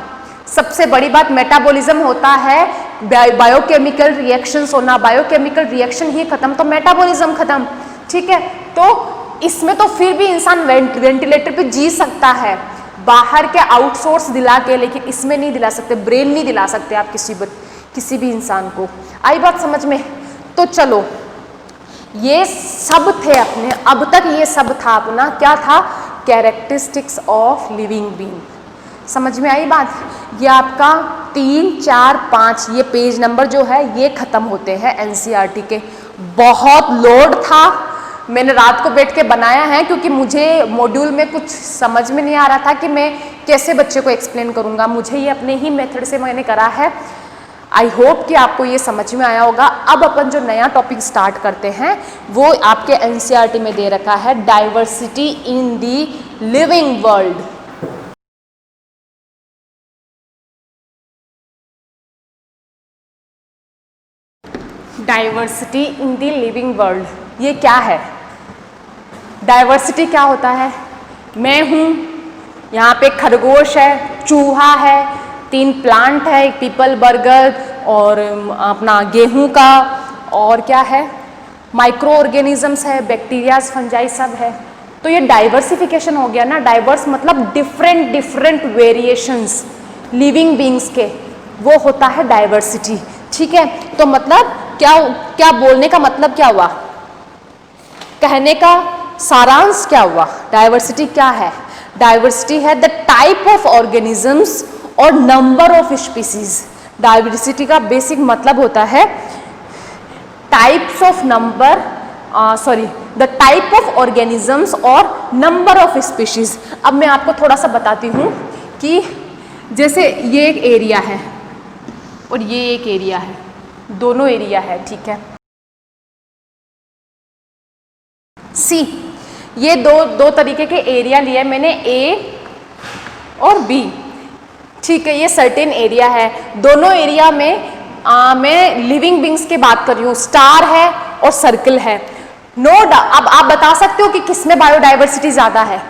सबसे बड़ी बात मेटाबॉलिज्म होता है, बायोकेमिकल रिएक्शंस होना, बायोकेमिकल रिएक्शन ही खत्म तो मेटाबॉलिज्म खत्म। ठीक है, तो इसमें तो फिर भी इंसान वेंटिलेटर पे जी सकता है, बाहर के आउटसोर्स दिला के, लेकिन इसमें नहीं दिला सकते, ब्रेन नहीं दिला सकते आप किसी भी इंसान को। आई बात समझ में? तो चलो, ये सब थे अपने, अब तक ये सब था अपना, क्या था, कैरेक्टरिस्टिक्स ऑफ लिविंग बीइंग। समझ में आई बात? ये आपका 3, 4, 5 ये पेज नंबर जो है ये खत्म होते हैं NCERT के। बहुत लोड था, मैंने रात को बैठ के बनाया है क्योंकि मुझे मॉड्यूल में कुछ समझ में नहीं आ रहा था कि मैं कैसे बच्चे को एक्सप्लेन करूँगा। मुझे ये अपने ही मेथड से मैंने करा है। आई होप कि आपको ये समझ में आया होगा। अब अपन जो नया टॉपिक स्टार्ट करते हैं वो आपके NCERT में दे रखा है, diversity in the living world. Diversity in the living world, ये क्या है? डाइवर्सिटी क्या होता है? मैं हूँ, यहाँ पे खरगोश है, चूहा है, 3 प्लांट है, एक पीपल, बरगद और अपना गेहूं का, और क्या है, माइक्रो ऑर्गेनिजम्स है, बैक्टीरियाज, फंजाई सब है। तो ये डाइवर्सिफिकेशन हो गया ना। डाइवर्स मतलब डिफरेंट वेरिएशंस लिविंग बींग्स के, वो होता है डाइवर्सिटी। ठीक है, तो मतलब क्या बोलने का मतलब क्या हुआ, कहने का सारांश क्या हुआ? डाइवर्सिटी क्या है? डाइवर्सिटी है द टाइप ऑफ ऑर्गेनिजम्स और नंबर ऑफ स्पीसीज। डाइवर्सिटी का बेसिक मतलब होता है types of the type of organisms और नंबर ऑफ स्पीशीज। अब मैं आपको थोड़ा सा बताती हूँ कि जैसे ये एक एरिया है और ये एक एरिया है, दोनों एरिया है, ठीक है। सी, ये दो तरीके के एरिया लिए मैंने, ए और बी, ठीक है। ये सर्टेन एरिया है, दोनों एरिया में मैं लिविंग बींग्स की बात कर रही हूँ, स्टार है और सर्कल है। अब आप बता सकते हो कि किसमें बायोडाइवर्सिटी ज्यादा है,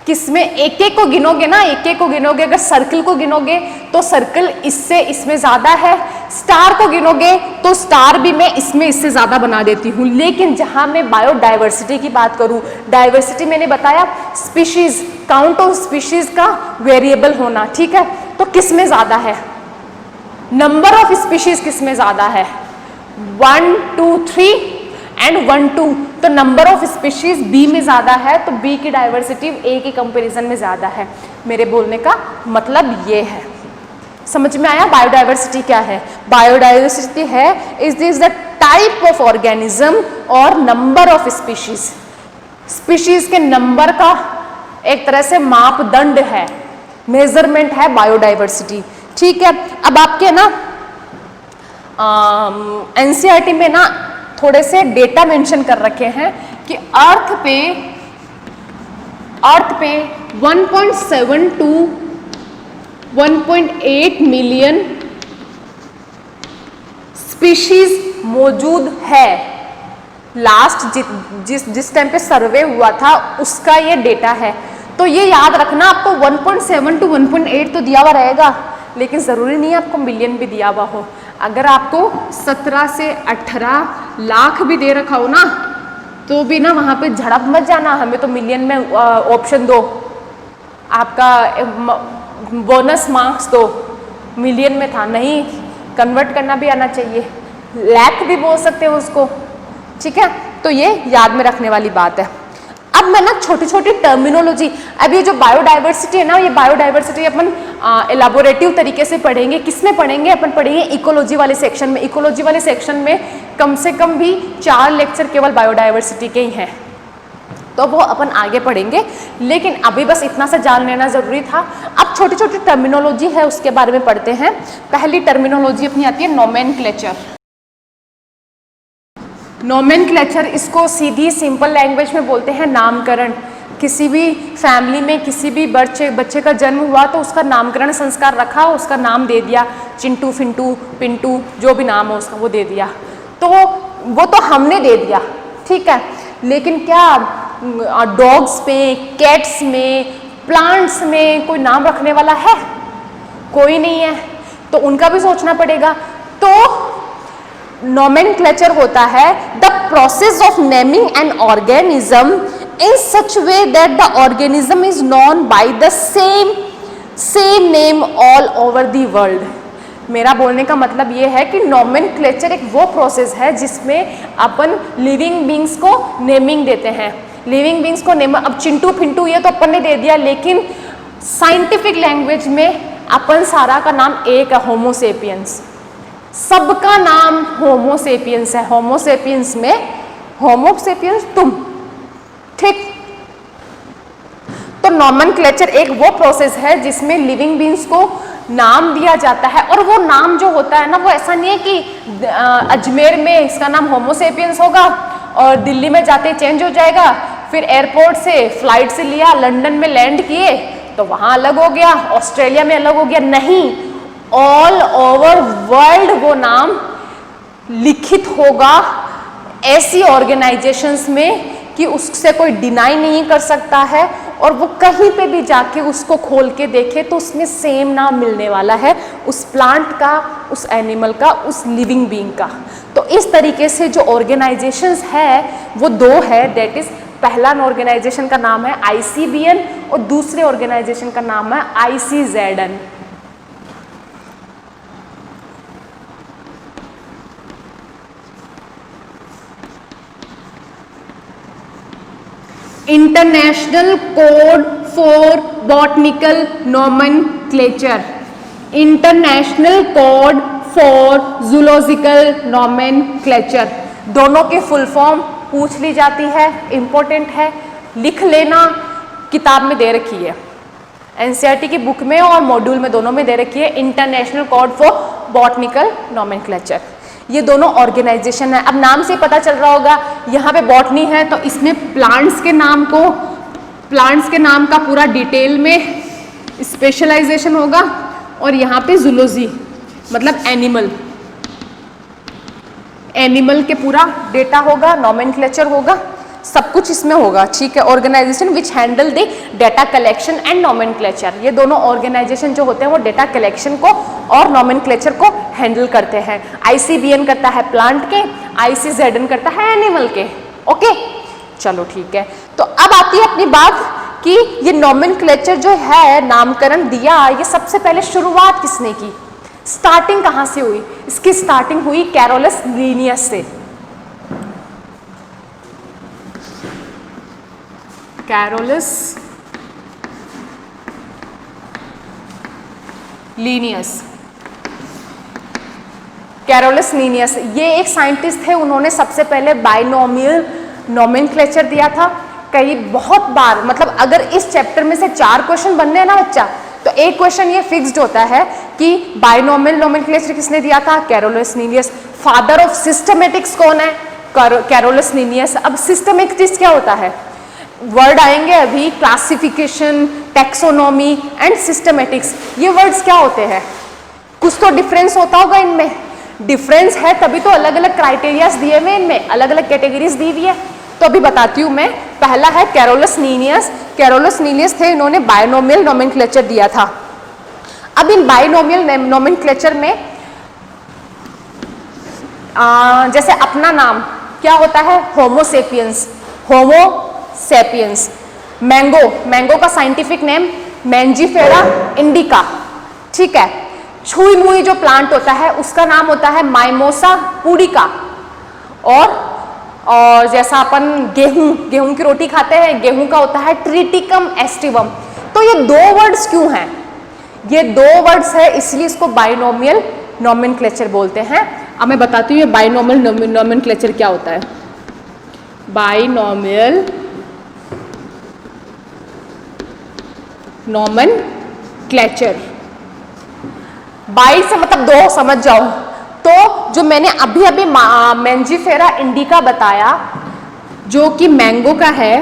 किसमें, एक एक को गिनोगे ना, एक एक को गिनोगे, अगर सर्कल को गिनोगे तो सर्कल इससे इसमें ज्यादा है, स्टार को गिनोगे तो स्टार भी मैं इसमें इससे ज्यादा बना देती हूँ। लेकिन जहां मैं बायोडाइवर्सिटी की बात करूं, डाइवर्सिटी मैंने बताया स्पीशीज, काउंट ऑफ स्पीशीज का वेरिएबल होना, ठीक है, तो किसमें ज्यादा है, नंबर ऑफ स्पीशीज किसमें ज्यादा है, 1 2 3 एंड 1 2, तो नंबर ऑफ स्पीशीज बी में ज्यादा है, तो बी की डाइवर्सिटी ए के कंपैरिजन में ज्यादा है। मेरे बोलने का मतलब ये है, समझ में आया? बायोडाइवर्सिटी क्या है? बायोडाइवर्सिटी है is the type of organism और नंबर ऑफ स्पीशीज, स्पीशीज के नंबर का एक तरह से मापदंड है, मेजरमेंट है बायोडाइवर्सिटी, ठीक है। अब आपके ना एनसीईआरटी में ना थोड़े से डेटा मेंशन कर रखे हैं कि अर्थ पे 1.7 to 1.8 मिलियन स्पीशीज मौजूद है। लास्ट जिस टाइम पे सर्वे हुआ था उसका ये डेटा है, तो ये याद रखना, आपको 1.7 to 1.8 तो दिया हुआ रहेगा, लेकिन ज़रूरी नहीं है आपको मिलियन भी दिया हुआ हो। अगर आपको 17 से 18 लाख भी दे रखा हो ना, तो भी ना वहाँ पे झड़प मत जाना, हमें तो मिलियन में ऑप्शन दो, आपका बोनस मार्क्स दो, मिलियन में था, नहीं, कन्वर्ट करना भी आना चाहिए, लाख भी बोल सकते हो उसको, ठीक है। तो ये याद में रखने वाली बात है। अब मैं ना छोटी छोटी टर्मिनोलॉजी, अब ये जो बायोडाइवर्सिटी है ना, ये बायोडाइवर्सिटी अपन एलाबोरेटिव तरीके से पढ़ेंगे। किसमें पढ़ेंगे? अपन पढ़ेंगे इकोलॉजी वाले सेक्शन में। इकोलॉजी वाले सेक्शन में कम से कम भी 4 लेक्चर केवल बायोडाइवर्सिटी के ही हैं, तो वो अपन आगे पढ़ेंगे, लेकिन अभी बस इतना सा जान लेना जरूरी था। अब छोटी छोटी टर्मिनोलॉजी है उसके बारे में पढ़ते हैं। पहली टर्मिनोलॉजी अपनी आती है नोमेनक्लेचर। नोमेनक्लेचर, इसको सीधी सिंपल लैंग्वेज में बोलते हैं नामकरण। किसी भी फैमिली में किसी भी बच्चे का जन्म हुआ तो उसका नामकरण संस्कार रखा, उसका नाम दे दिया, चिंटू, फिंटू, पिंटू, जो भी नाम हो उसका वो दे दिया, तो वो तो हमने दे दिया, ठीक है। लेकिन क्या डॉग्स में, कैट्स में, प्लांट्स में कोई नाम रखने वाला है? कोई नहीं है, तो उनका भी सोचना पड़ेगा। तो nomenclature होता है the process of naming an organism in such way that the organism is known by the same name all over the world। मेरा बोलने का मतलब ये है कि nomenclature एक वो प्रोसेस है जिसमें अपन लिविंग बींग्स को नेमिंग देते हैं। लिविंग बींग्स को नेम, अब चिंटू फिंटू ये तो अपन ने दे दिया, लेकिन साइंटिफिक लैंग्वेज में अपन सारा का नाम एक है, होमोसेपियंस। सबका नाम होमोसेपियंस है। होमोसेपियंस में होमोसेपियंस तुम, ठीक। तो नोमेनक्लेचर एक वो प्रोसेस है जिसमें लिविंग बींग्स को नाम दिया जाता है, और वो नाम जो होता है ना, वो ऐसा नहीं है कि अजमेर में इसका नाम होमोसेपियंस होगा और दिल्ली में जाते चेंज हो जाएगा, फिर एयरपोर्ट से फ्लाइट से लिया, लंदन में लैंड किए तो वहां अलग हो गया, ऑस्ट्रेलिया में अलग हो गया, नहीं, ऑल ओवर वर्ल्ड वो नाम लिखित होगा ऐसी ऑर्गेनाइजेशंस में कि उससे कोई डिनाई नहीं कर सकता है, और वो कहीं पे भी जाके उसको खोल के देखे तो उसमें सेम नाम मिलने वाला है, उस प्लांट का, उस एनिमल का, उस लिविंग बीइंग का। तो इस तरीके से जो ऑर्गेनाइजेशंस है वो दो है, दैट इज, पहला ऑर्गेनाइजेशन का नाम है ICBN और दूसरे ऑर्गेनाइजेशन का नाम है ICZN। International code for botanical nomenclature, international code for zoological nomenclature, दोनों की फुल फॉर्म पूछ ली जाती है, इंपॉर्टेंट है, लिख लेना, किताब में दे रखी है, एनसीईआरटी की बुक में और मॉड्यूल में, दोनों में दे रखी है, international code for botanical nomenclature. ये दोनों ऑर्गेनाइजेशन है। अब नाम से पता चल रहा होगा, यहाँ पे बॉटनी है तो इसमें प्लांट्स के नाम को, प्लांट्स के नाम का पूरा डिटेल में स्पेशलाइजेशन होगा, और यहाँ पे जूलॉजी मतलब एनिमल, एनिमल के पूरा डेटा होगा, नॉमेनक्लेचर होगा, सब कुछ इसमें होगा, ठीक है। Organization which handle the data collection and nomenclature, ये दोनों ऑर्गेनाइजेशन जो होते हैं वो डेटा कलेक्शन को और नॉमेनक्लेचर को हैंडल करते हैं। ICBN करता है प्लांट के, ICZN करता है एनिमल के, ओके चलो ठीक है। तो अब आती है अपनी बात कि ये नॉमेनक्लेचर जो है, नामकरण दिया, ये सबसे पहले शुरुआत किसने की, स्टार्टिंग कहाँ से हुई? इसकी स्टार्टिंग हुई कैरोलस लीनियस से। कैरोलस लीनियस, कैरोलस लीनियस ये एक साइंटिस्ट थे, उन्होंने सबसे पहले बाइनोमियल नॉमेनक्लेचर दिया था। कई बहुत बार, मतलब अगर इस चैप्टर में से 4 क्वेश्चन बनने हैं ना बच्चा, तो एक क्वेश्चन ये फिक्स्ड होता है कि बाइनोमियल नॉमेनक्लेचर किसने दिया था, Carolus Linnaeus. Father of systematics कौन है, कैरोलस लीनियस। अब सिस्टमेटिक्स क्या होता है, वर्ड आएंगे अभी, क्लासिफिकेशन, टैक्सोनॉमी एंड सिस्टमेटिक्स, ये वर्ड्स क्या होते हैं, कुछ तो डिफरेंस होता होगा इनमें, डिफरेंस है तभी तो अलग अलग क्राइटेरियाज दिए हुए, इनमें अलग अलग कैटेगरीज दी हुई है। तो अभी बताती हूँ मैं, पहला है कैरोलस लीनियस। कैरोलस लीनियस थे, इन्होंने बाइनोमियल नॉमेनक्लेचर दिया था। अब इन बाइनोमियल नॉमेनक्लेचर में जैसे अपना नाम क्या होता है, होमो सेपियंस, होमो सेपियंस। मैंगो, मैंगो का साइंटिफिक नेम मैंजीफेरा इंडिका, ठीक है। छुई मुई जो प्लांट होता है उसका नाम होता है माइमोसा पुडिका। और जैसा अपन गेहूं की रोटी खाते हैं, गेहूं का होता है ट्रिटिकम एस्टिवम। तो ये 2 वर्ड्स क्यों हैं, ये 2 वर्ड्स है इसलिए इसको बाइनोमियल नॉमेनक्लेचर बोलते हैं। अब मैं बताती हूँ ये बाइनोमियल नॉमेनक्लेचर क्या होता है। बाइनोमियल नॉमेनक्लेचर, बाई से मतलब 2 समझ जाओ। तो जो मैंने अभी अभी मैंजीफेरा इंडिका बताया, जो कि मैंगो का है,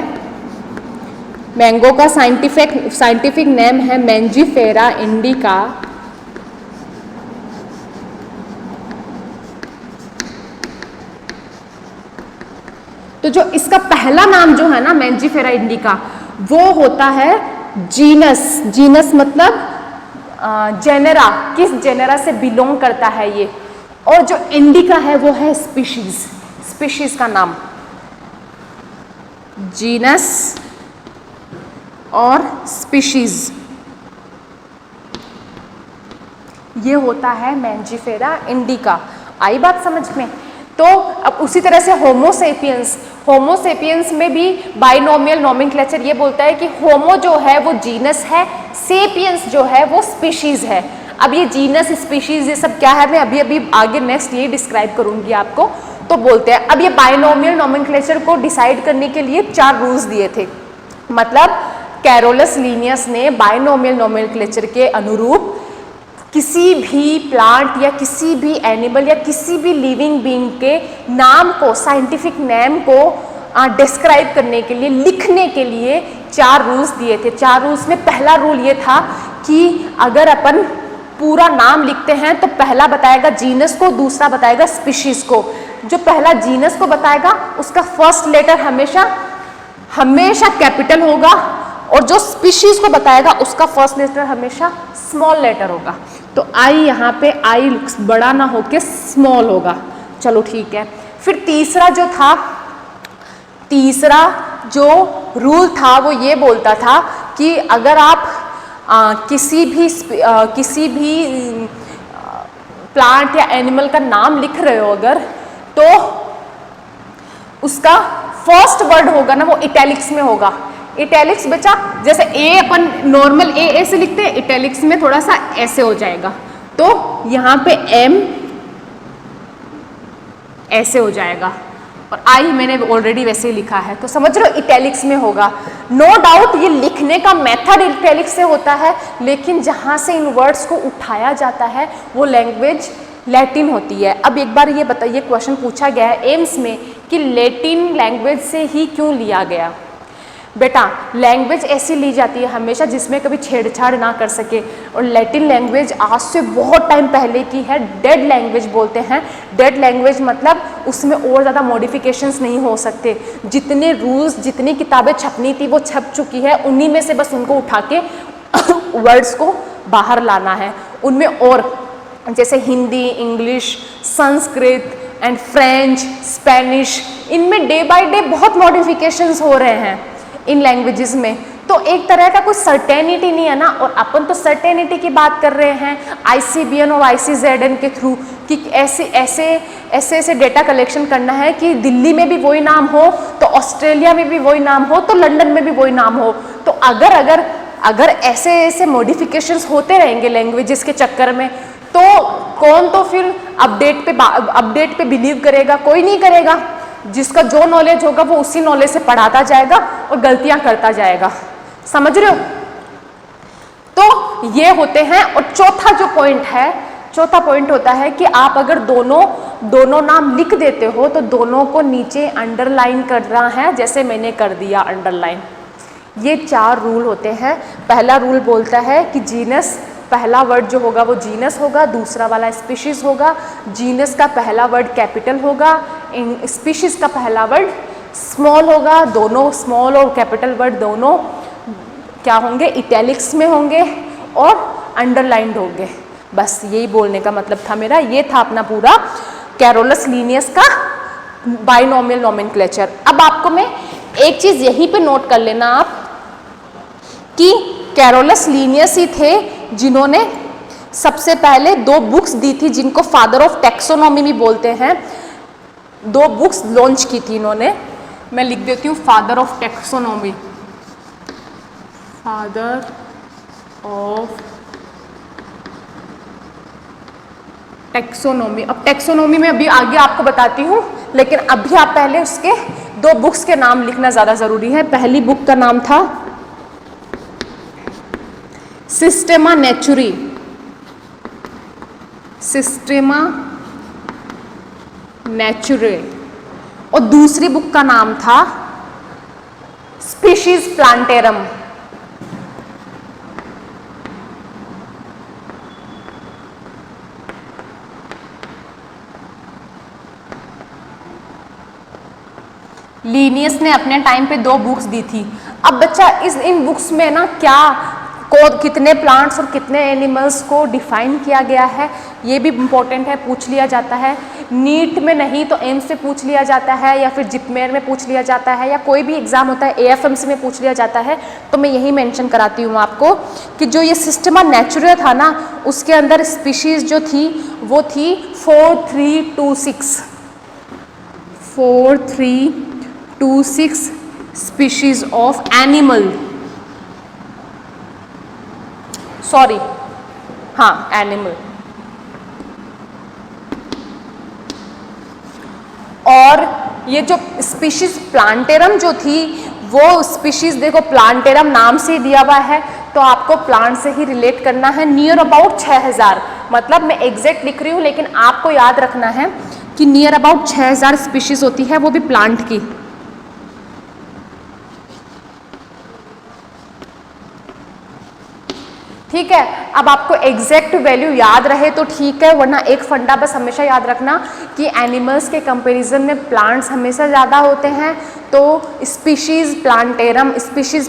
मैंगो का साइंटिफिक नेम है मैंजीफेरा इंडिका। तो जो इसका पहला नाम जो है ना मैंजीफेरा इंडिका, वो होता है जीनस। जीनस मतलब जेनेरा, किस जेनेरा से बिलोंग करता है ये। और जो इंडिका है वो है स्पीशीज, स्पीशीज का नाम जीनस और स्पीशीज, ये होता है मैंजीफेरा इंडिका। आई बात समझ में? तो अब उसी तरह से होमो सेपियंस, होमो सेपियंस में भी बाइनोमियल नॉमेनक्लेचर ये बोलता है कि होमो जो है वो जीनस है, सेपियंस जो है वो स्पीशीज है। अब ये जीनस, स्पीशीज, ये सब क्या है मैं अभी अभी आगे नेक्स्ट ये डिस्क्राइब करूंगी आपको। तो बोलते हैं अब ये बाइनोमियल नॉमेनक्लेचर को डिसाइड करने के लिए 4 रूल्स दिए थे। मतलब कैरोलस लीनियस ने बाइनोमियल नॉमेनक्लेचर के अनुरूप किसी भी प्लांट या किसी भी एनिमल या किसी भी लिविंग बीइंग के नाम को, साइंटिफिक नेम को डिस्क्राइब करने के लिए, लिखने के लिए 4 रूल्स दिए थे। 4 रूल्स में पहला रूल ये था कि अगर अपन पूरा नाम लिखते हैं तो पहला बताएगा जीनस को, दूसरा बताएगा स्पीशीज को। जो पहला जीनस को बताएगा उसका फर्स्ट लेटर हमेशा कैपिटल होगा, और जो स्पीशीज को बताएगा उसका फर्स्ट लेटर हमेशा स्मॉल लेटर होगा। तो आई यहाँ पे आई बड़ा ना होके स्मॉल होगा। चलो ठीक है। फिर तीसरा जो रूल था वो ये बोलता था कि अगर आप किसी भी प्लांट या एनिमल का नाम लिख रहे हो अगर, तो उसका फर्स्ट वर्ड होगा ना वो इटैलिक्स में होगा। इटैलिक्स बचा, जैसे ए अपन नॉर्मल ए ऐसे लिखते हैं, इटैलिक्स में थोड़ा सा ऐसे हो जाएगा। तो यहाँ पे एम ऐसे हो जाएगा, और आई मैंने ऑलरेडी वैसे ही लिखा है, तो समझ रहे हो इटैलिक्स में होगा। नो डाउट ये लिखने का मेथड इटैलिक्स से होता है, लेकिन जहाँ से इन वर्ड्स को उठाया जाता है वो लैंग्वेज लैटिन होती है। अब एक बार ये बताइए, क्वेश्चन पूछा गया है एम्स में कि लैटिन लैंग्वेज से ही क्यों लिया गया। बेटा लैंग्वेज ऐसी ली जाती है हमेशा जिसमें कभी छेड़छाड़ ना कर सके, और लैटिन लैंग्वेज आज से बहुत टाइम पहले की है, डेड लैंग्वेज बोलते हैं। डेड लैंग्वेज मतलब उसमें और ज़्यादा मॉडिफिकेशंस नहीं हो सकते, जितने रूल्स जितनी किताबें छपनी थी वो छप चुकी है, उन्हीं में से बस उनको उठा के वर्ड्स को बाहर लाना है। उनमें और जैसे Hindi, English, Sanskrit and French, Spanish, इनमें डे बाय डे बहुत मॉडिफिकेशंस हो रहे हैं इन लैंग्वेजेस में। तो एक तरह का कोई सर्टेनिटी नहीं है ना, और अपन तो सर्टेनिटी की बात कर रहे हैं ICBN और ICZN के थ्रू कि ऐसे डेटा कलेक्शन करना है कि दिल्ली में भी वही नाम हो तो ऑस्ट्रेलिया में भी वही नाम हो तो लंदन में भी वही नाम हो। तो अगर ऐसे मॉडिफिकेशंस होते रहेंगे लैंग्वेजेस के चक्कर में, तो कौन तो फिर अपडेट पे बिलीव करेगा? कोई नहीं करेगा। जिसका जो नॉलेज होगा वो उसी नॉलेज से पढ़ाता जाएगा और गलतियां करता जाएगा। समझ रहे हो? तो ये होते हैं। और चौथा पॉइंट होता है कि आप अगर दोनों नाम लिख देते हो तो दोनों को नीचे अंडरलाइन करना है, जैसे मैंने कर दिया अंडरलाइन। ये 4 रूल होते हैं। पहला रूल बोलता है कि जीनस, पहला वर्ड जो होगा वो जीनस होगा, दूसरा वाला स्पीशीज होगा। जीनस का पहला वर्ड कैपिटल होगा, स्पीशीज का पहला वर्ड स्मॉल होगा। दोनों स्मॉल और कैपिटल वर्ड दोनों क्या होंगे? इटैलिक्स में होंगे और अंडरलाइंड होंगे। बस यही बोलने का मतलब था मेरा। ये था अपना पूरा कैरोलस लीनियस का बाइनोमियल नोमेनक्लेचर। अब आपको मैं एक चीज यहीं पे नोट कर लेना आप कि कैरोलस लीनियस ही थे जिन्होंने सबसे पहले 2 बुक्स दी थी, जिनको फादर ऑफ टैक्सोनॉमी भी बोलते हैं। 2 बुक्स लॉन्च की थी इन्होंने। मैं लिख देती हूँ father of taxonomy, father of taxonomy. अब टैक्सोनॉमी में अभी आगे आपको बताती हूँ, लेकिन अभी आप पहले उसके 2 बुक्स के नाम लिखना ज़्यादा ज़रूरी है। पहली बुक का नाम था सिस्टेमा नेचुरी, सिस्टेमा नेचुरे, और दूसरी बुक का नाम था स्पीशीज प्लांटेरम। लीनियस ने अपने टाइम पे 2 बुक्स दी थी। अब बच्चा इन बुक्स में ना कितने प्लांट्स और कितने एनिमल्स को डिफाइन किया गया है, ये भी इम्पोर्टेंट है, पूछ लिया जाता है। नीट में नहीं तो एम्स से पूछ लिया जाता है, या फिर जिपमेर में पूछ लिया जाता है, या कोई भी एग्जाम होता है AFMC में पूछ लिया जाता है। तो मैं यही मेंशन कराती हूँ आपको कि जो ये सिस्टेमा नेचुरा था ना, उसके अंदर स्पीशीज जो थी वो थी 4326 स्पीशीज ऑफ एनिमल, सॉरी हाँ एनिमल। और ये जो स्पीशीज प्लांटेरम जो थी, वो स्पीशीज देखो प्लांटेरम नाम से ही दिया हुआ है, तो आपको प्लांट से ही रिलेट करना है। नियर अबाउट 6000, मतलब मैं एग्जैक्ट लिख रही हूँ लेकिन आपको याद रखना है कि नियर अबाउट 6000 स्पीशीज होती है, वो भी प्लांट की। ठीक है, अब आपको एग्जैक्ट वैल्यू याद रहे तो ठीक है, वरना एक फंडा बस हमेशा याद रखना कि एनिमल्स के कंपैरिजन में प्लांट्स हमेशा ज़्यादा होते हैं। तो स्पीशीज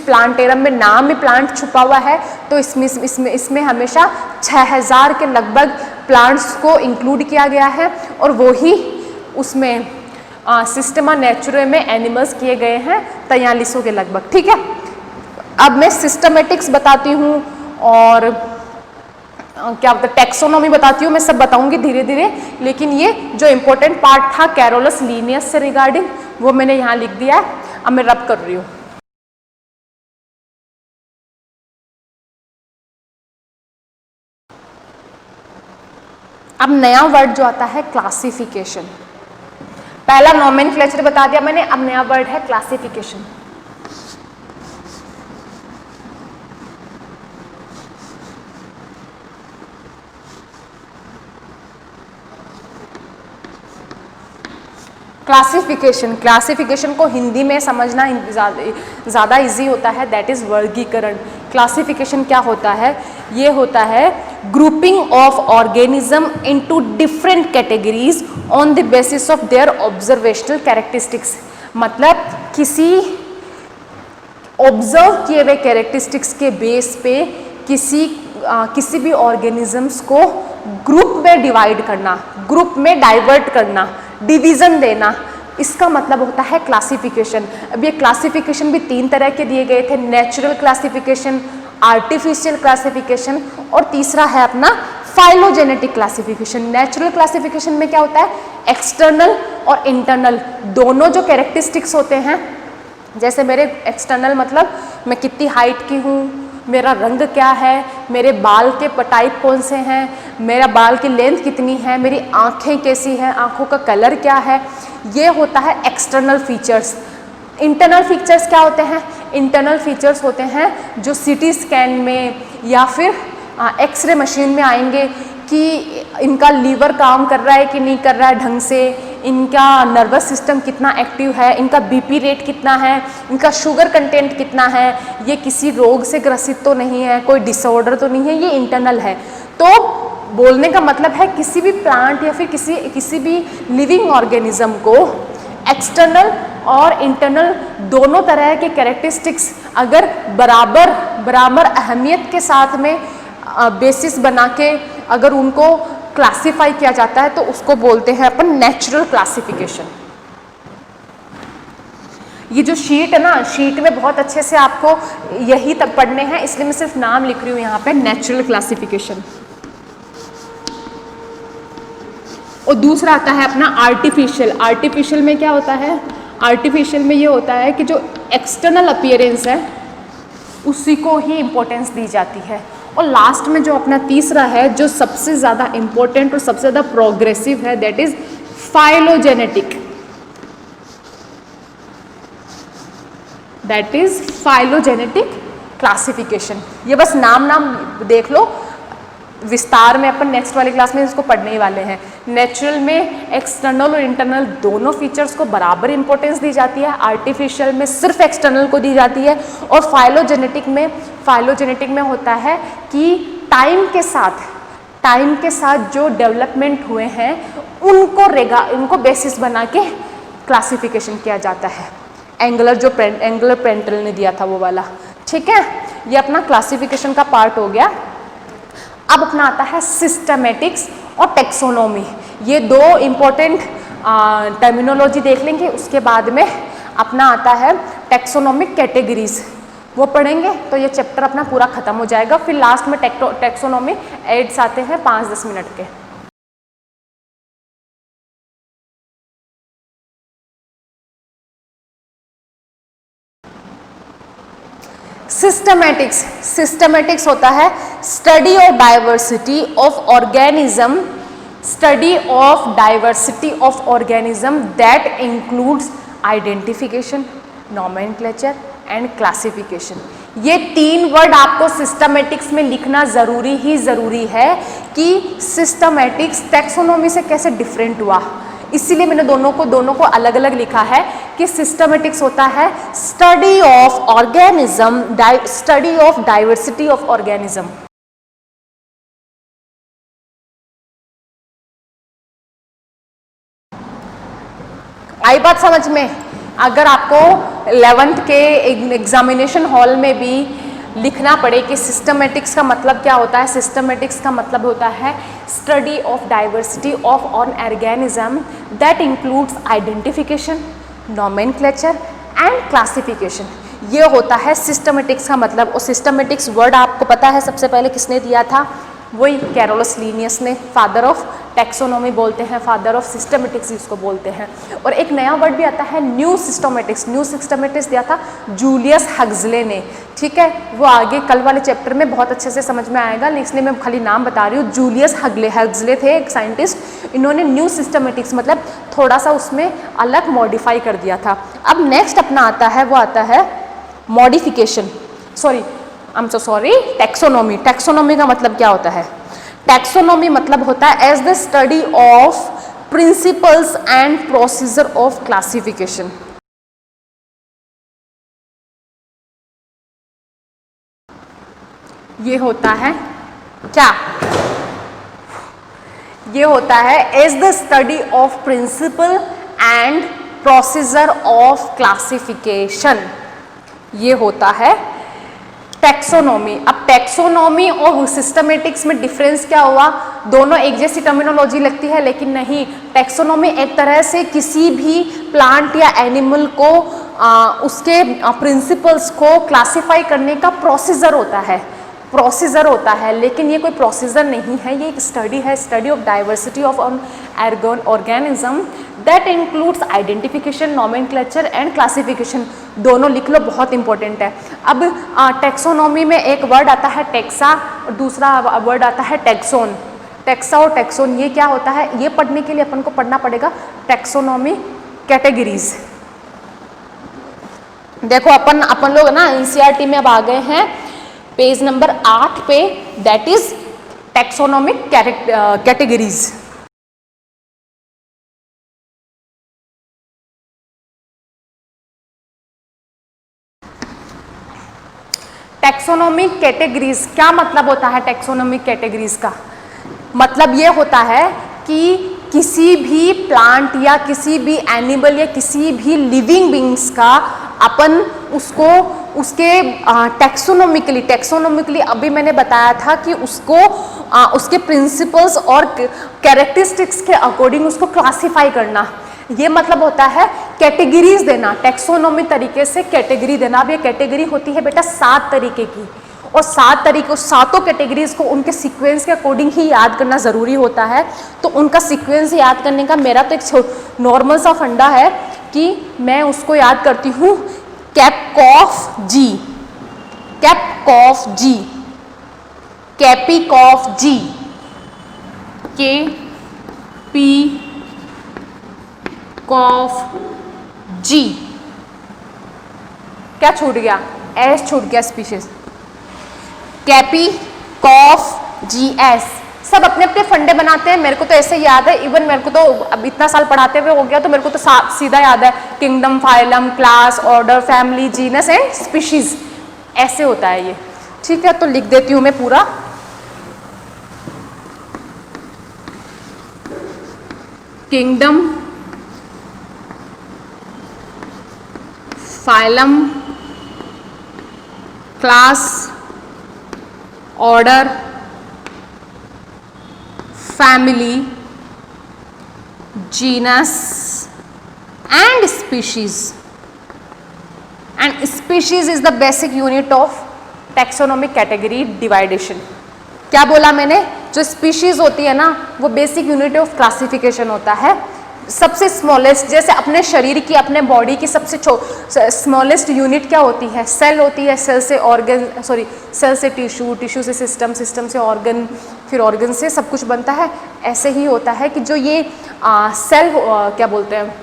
प्लांटेरम में नाम में प्लांट छुपा हुआ है, तो इसमें हमेशा 6000 के लगभग प्लांट्स को इंक्लूड किया गया है, और वो ही उसमें सिस्टेमा नेचुरा में एनिमल्स किए गए हैं 4300 के लगभग। ठीक है, अब मैं सिस्टमेटिक्स बताती हूँ और क्या बोलते टैक्सोनॉमी बताती हूँ। मैं सब बताऊंगी धीरे धीरे, लेकिन ये जो इम्पोर्टेंट पार्ट था कैरोलस लीनियस से रिगार्डिंग, वो मैंने यहाँ लिख दिया है। अब मैं रब कर रही हूँ। अब नया वर्ड जो आता है क्लासिफिकेशन। पहला नोमेनक्लेचर बता दिया मैंने, अब नया वर्ड है क्लासिफिकेशन। क्लासिफिकेशन, क्लासिफिकेशन को हिंदी में समझना ज़्यादा इजी होता है, दैट इज़ वर्गीकरण। क्लासिफिकेशन क्या होता है? ये होता है grouping of organism into different categories on the basis of their observational characteristics. मतलब किसी ऑब्जर्व किए हुए कैरेक्टरिस्टिक्स के बेस पे किसी भी ऑर्गेनिजम्स को ग्रुप में डिवाइड करना, ग्रुप में डाइवर्ट करना, डिवीजन देना, इसका मतलब होता है क्लासिफिकेशन। अब ये क्लासिफिकेशन भी 3 तरह के दिए गए थे, नेचुरल क्लासिफिकेशन, आर्टिफिशियल क्लासिफिकेशन और तीसरा है अपना फाइलोजेनेटिक क्लासिफिकेशन। नेचुरल क्लासिफिकेशन में क्या होता है? एक्सटर्नल और इंटरनल दोनों जो कैरेक्टरिस्टिक्स होते हैं, जैसे मेरे एक्सटर्नल मतलब मैं कितनी हाइट की हूँ, मेरा रंग क्या है, मेरे बाल के टाइप कौन से हैं, मेरा बाल की लेंथ कितनी है, मेरी आँखें कैसी हैं, आँखों का कलर क्या है, ये होता है एक्सटर्नल फीचर्स। इंटरनल फीचर्स क्या होते हैं? इंटरनल फीचर्स होते हैं जो सीटी स्कैन में या फिर एक्सरे मशीन में आएंगे कि इनका लीवर काम कर रहा है कि नहीं कर रहा है ढंग से, इनका नर्वस सिस्टम कितना एक्टिव है, इनका बीपी रेट कितना है, इनका शुगर कंटेंट कितना है, ये किसी रोग से ग्रसित तो नहीं है, कोई डिसऑर्डर तो नहीं है, ये इंटरनल है। तो बोलने का मतलब है किसी भी प्लांट या फिर किसी भी लिविंग ऑर्गेनिज्म को एक्सटर्नल और इंटरनल दोनों तरह के कैरेक्टरिस्टिक्स अगर बराबर अहमियत के साथ में बेसिस बना के अगर उनको क्लासिफाई किया जाता है तो उसको बोलते हैं अपन नेचुरल क्लासिफिकेशन। ये जो शीट है ना, शीट में बहुत अच्छे से आपको यही तब पढ़ने हैं, इसलिए मैं सिर्फ नाम लिख रही हूँ यहाँ पे, नेचुरल क्लासिफिकेशन। और दूसरा आता है अपना आर्टिफिशियल। आर्टिफिशियल में क्या होता है? आर्टिफिशियल में ये होता है कि जो एक्सटर्नल अपीयरेंस है उसी को ही इम्पोर्टेंस दी जाती है। और लास्ट में जो अपना तीसरा है जो सबसे ज़्यादा इम्पोर्टेंट और सबसे ज़्यादा प्रोग्रेसिव है, that is phylogenetic. That is phylogenetic classification. ये बस नाम देख लो, विस्तार में अपन नेक्स्ट वाली क्लास में इसको पढ़ने ही वाले हैं। नेचुरल में एक्सटर्नल और इंटरनल दोनों फीचर्स को बराबर इंपॉर्टेंस दी जाती है, आर्टिफिशियल में सिर्फ एक्सटर्नल को दी जाती है, और फाइलोजेनेटिक में होता है कि टाइम के साथ जो डेवलपमेंट हुए हैं उनको बेसिस बना के क्लासिफिकेशन किया जाता है। एंगुलर पेंटल ने दिया था वो वाला, ठीक है। ये अपना क्लासिफिकेशन का पार्ट हो गया। अब अपना आता है सिस्टमेटिक्स और टेक्सोनोमी। ये 2 इम्पोर्टेंट टर्मिनोलॉजी देख लेंगे, उसके बाद में अपना आता है टेक्सोनोमिक कैटेगरीज, वो पढ़ेंगे तो ये चैप्टर अपना पूरा खत्म हो जाएगा। फिर लास्ट में टेक्सोनोमी एड्स आते हैं 5-10 मिनट के। सिस्टमेटिक्स होता है study of diversity of organism that includes identification, nomenclature and classification. ये 3 वर्ड आपको सिस्टमेटिक्स में लिखना जरूरी है कि सिस्टमेटिक्स टैक्सोनॉमी से कैसे डिफरेंट हुआ। इसीलिए मैंने दोनों को अलग अलग लिखा है कि सिस्टमेटिक्स होता है study of organism, study of diversity of organism. आई बात समझ में? अगर आपको 11th के एग्जामिनेशन हॉल में भी लिखना पड़े कि सिस्टमेटिक्स का मतलब क्या होता है, सिस्टमेटिक्स का मतलब होता है study of diversity of on organism that includes identification, nomenclature and classification. ये होता है सिस्टमेटिक्स का मतलब। और सिस्टमेटिक्स वर्ड आपको पता है सबसे पहले किसने दिया था? वही कैरोलस लीनियस ने। फादर ऑफ टैक्सोनॉमी बोलते हैं, फादर ऑफ सिस्टमेटिक्स इसको बोलते हैं। और एक नया वर्ड भी आता है न्यू सिस्टमेटिक्स दिया था जूलियस हक्सले ने, ठीक है। वो आगे कल वाले चैप्टर में बहुत अच्छे से समझ में आएगा, इसलिए मैं खाली नाम बता रही हूँ। जूलियस हक्सले थे एक साइंटिस्ट, इन्होंने न्यू सिस्टमेटिक्स मतलब थोड़ा सा उसमें अलग मॉडिफाई कर दिया था। अब नेक्स्ट अपना आता है, वो आता है मॉडिफिकेशन, टैक्सोनॉमी। टैक्सोनॉमी का मतलब क्या होता है? टैक्सोनॉमी मतलब होता है as the study of principles and procedure of classification. ये होता है क्या? ये होता है is the study of principle and procedure of classification. ये होता है टैक्सोनॉमी। अब टैक्सोनॉमी और सिस्टमेटिक्स में डिफरेंस क्या हुआ? दोनों एक जैसी टर्मिनोलॉजी लगती है, लेकिन नहीं। टैक्सोनॉमी एक तरह से किसी भी प्लांट या एनिमल को उसके प्रिंसिपल्स को क्लासिफाई करने का प्रोसीजर होता है, लेकिन ये कोई प्रोसीजर नहीं है, ये एक स्टडी है, study of diversity of an organism that includes identification, nomenclature and classification. दोनों लिख लो, बहुत इंपॉर्टेंट है। अब टैक्सोनॉमी में एक वर्ड आता है टैक्सा और दूसरा वर्ड आता है टैक्सोन। टैक्सा और टैक्सोन ये क्या होता है? ये पढ़ने के लिए अपन को पढ़ना पड़ेगा टैक्सोनॉमी कैटेगरीज। देखो अपन लोग ना एनसीईआरटी में अब आ गए हैं पेज नंबर 8 पे, that is taxonomic categories. Taxonomic categories क्या मतलब होता है? टैक्सोनॉमिक कैटेगरीज का मतलब ये होता है कि किसी भी प्लांट या किसी भी एनिमल या किसी भी लिविंग बींग्स का अपन उसको उसके टैक्सोनॉमिकली अभी मैंने बताया था कि उसको उसके प्रिंसिपल्स और कैरेक्टरिस्टिक्स के अकॉर्डिंग उसको क्लासिफाई करना। ये मतलब होता है कैटेगरीज देना, टैक्सोनॉमी तरीके से कैटेगरी देना। अब ये कैटेगरी होती है बेटा 7 तरीके की, और 7 तरीके, सातों कैटेगरीज को उनके सीक्वेंस के अकॉर्डिंग ही याद करना ज़रूरी होता है। तो उनका सीक्वेंस याद करने का मेरा तो एक नॉर्मल सा फंडा है कि मैं उसको याद करती हूँ कैपकॉफ जी, कैपकॉफ जी, कैपिकॉफ जी, के पी कॉफ जी। क्या छूट गया? एस छूट गया, स्पीशीज। कैपी कॉफ जी एस। सब अपने अपने फंडे बनाते हैं, मेरे को तो ऐसे याद है। इवन मेरे को तो अब इतना साल पढ़ाते हुए हो गया, तो मेरे को तो सीधा याद है kingdom, phylum, class, order, family, genus and species. ऐसे होता है ये, ठीक है। तो लिख देती हूं मैं पूरा। Kingdom, phylum, class, order, family, genus and species. And species is the basic unit of taxonomic category division. क्या बोला मैंने? जो स्पीशीज होती है ना, वो बेसिक यूनिट ऑफ क्लासिफिकेशन होता है। सबसे स्मॉलेस्ट, जैसे अपने शरीर की, अपने बॉडी की सबसे स्मॉलेस्ट यूनिट क्या होती है? सेल होती है। सेल से ऑर्गन, सेल से टिश्यू, टिश्यू से सिस्टम, सिस्टम से ऑर्गन, फिर ऑर्गन से सब कुछ बनता है। ऐसे ही होता है कि जो ये सेल क्या बोलते हैं,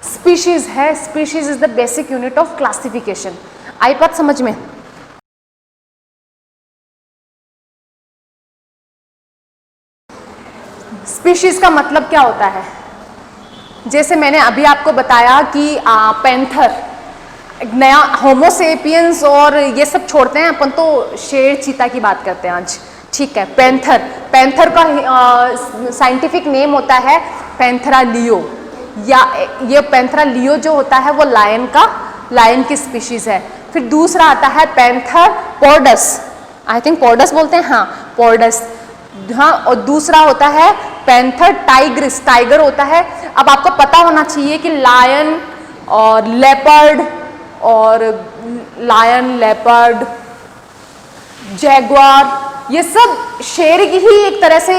स्पीशीज है। Species is the basic unit of classification. आई बात समझ में? स्पीशीज का मतलब क्या होता है? जैसे मैंने अभी आपको बताया कि पैंथर, नया होमोसेपियंस और ये सब छोड़ते हैं अपन, तो शेर चीता की बात करते हैं आज, ठीक है। पैंथर, पैंथर का साइंटिफिक नेम होता है पैंथरा लियो, या ये पैंथरा लियो जो होता है वो लायन की स्पीशीज है। फिर दूसरा आता है पैंथर पोर्डस, आई थिंक पोर्डस बोलते हैं, हाँ पोर्डस, हाँ। और दूसरा होता है पैंथर टाइग्रिस, टाइगर होता है। अब आपको पता होना चाहिए कि लायन और लेपर्ड और जैगुआर, ये सब शेर की ही एक तरह से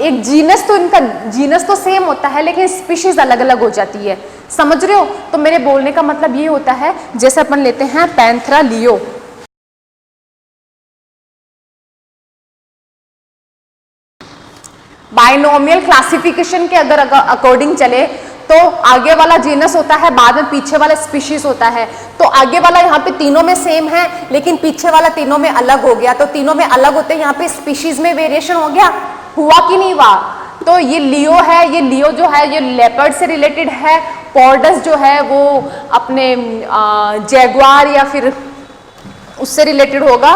एक जीनस, तो इनका जीनस तो सेम होता है लेकिन स्पीशीज अलग अलग हो जाती है, समझ रहे हो? तो मेरे बोलने का मतलब ये होता है, जैसे अपन लेते हैं पैंथरा लियो, बाइनोमियल क्लासिफिकेशन के अगर अकॉर्डिंग चले तो आगे वाला जीनस होता है, बाद में पीछे वाला स्पीशीज होता है। तो आगे वाला यहाँ पे तीनों में सेम है, लेकिन पीछे वाला तीनों में अलग हो गया। तो तीनों में अलग होते हैं, यहाँ पे स्पीशीज में वेरिएशन हो गया, हुआ कि नहीं हुआ? तो ये लियो है, ये लियो जो है ये लेपर्ड से रिलेटेड है। पॉर्डस जो है वो अपने जैगुआर या फिर उससे रिलेटेड होगा,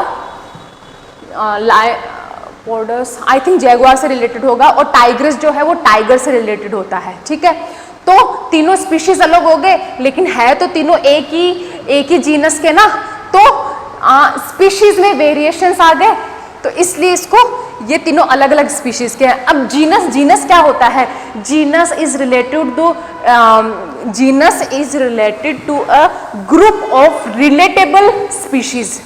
पॉर्डस आई थिंक जैगुआर से रिलेटेड होगा, और टाइग्रस जो है वो टाइगर से रिलेटेड होता है। ठीक है, तो तीनों स्पीशीज अलग हो गए, लेकिन है तो तीनों एक ही जीनस के ना, तो स्पीशीज में वेरिएशंस आ गए, तो इसलिए इसको ये तीनों अलग अलग स्पीशीज के हैं। अब जीनस क्या होता है? Genus is related to a group of relatable species.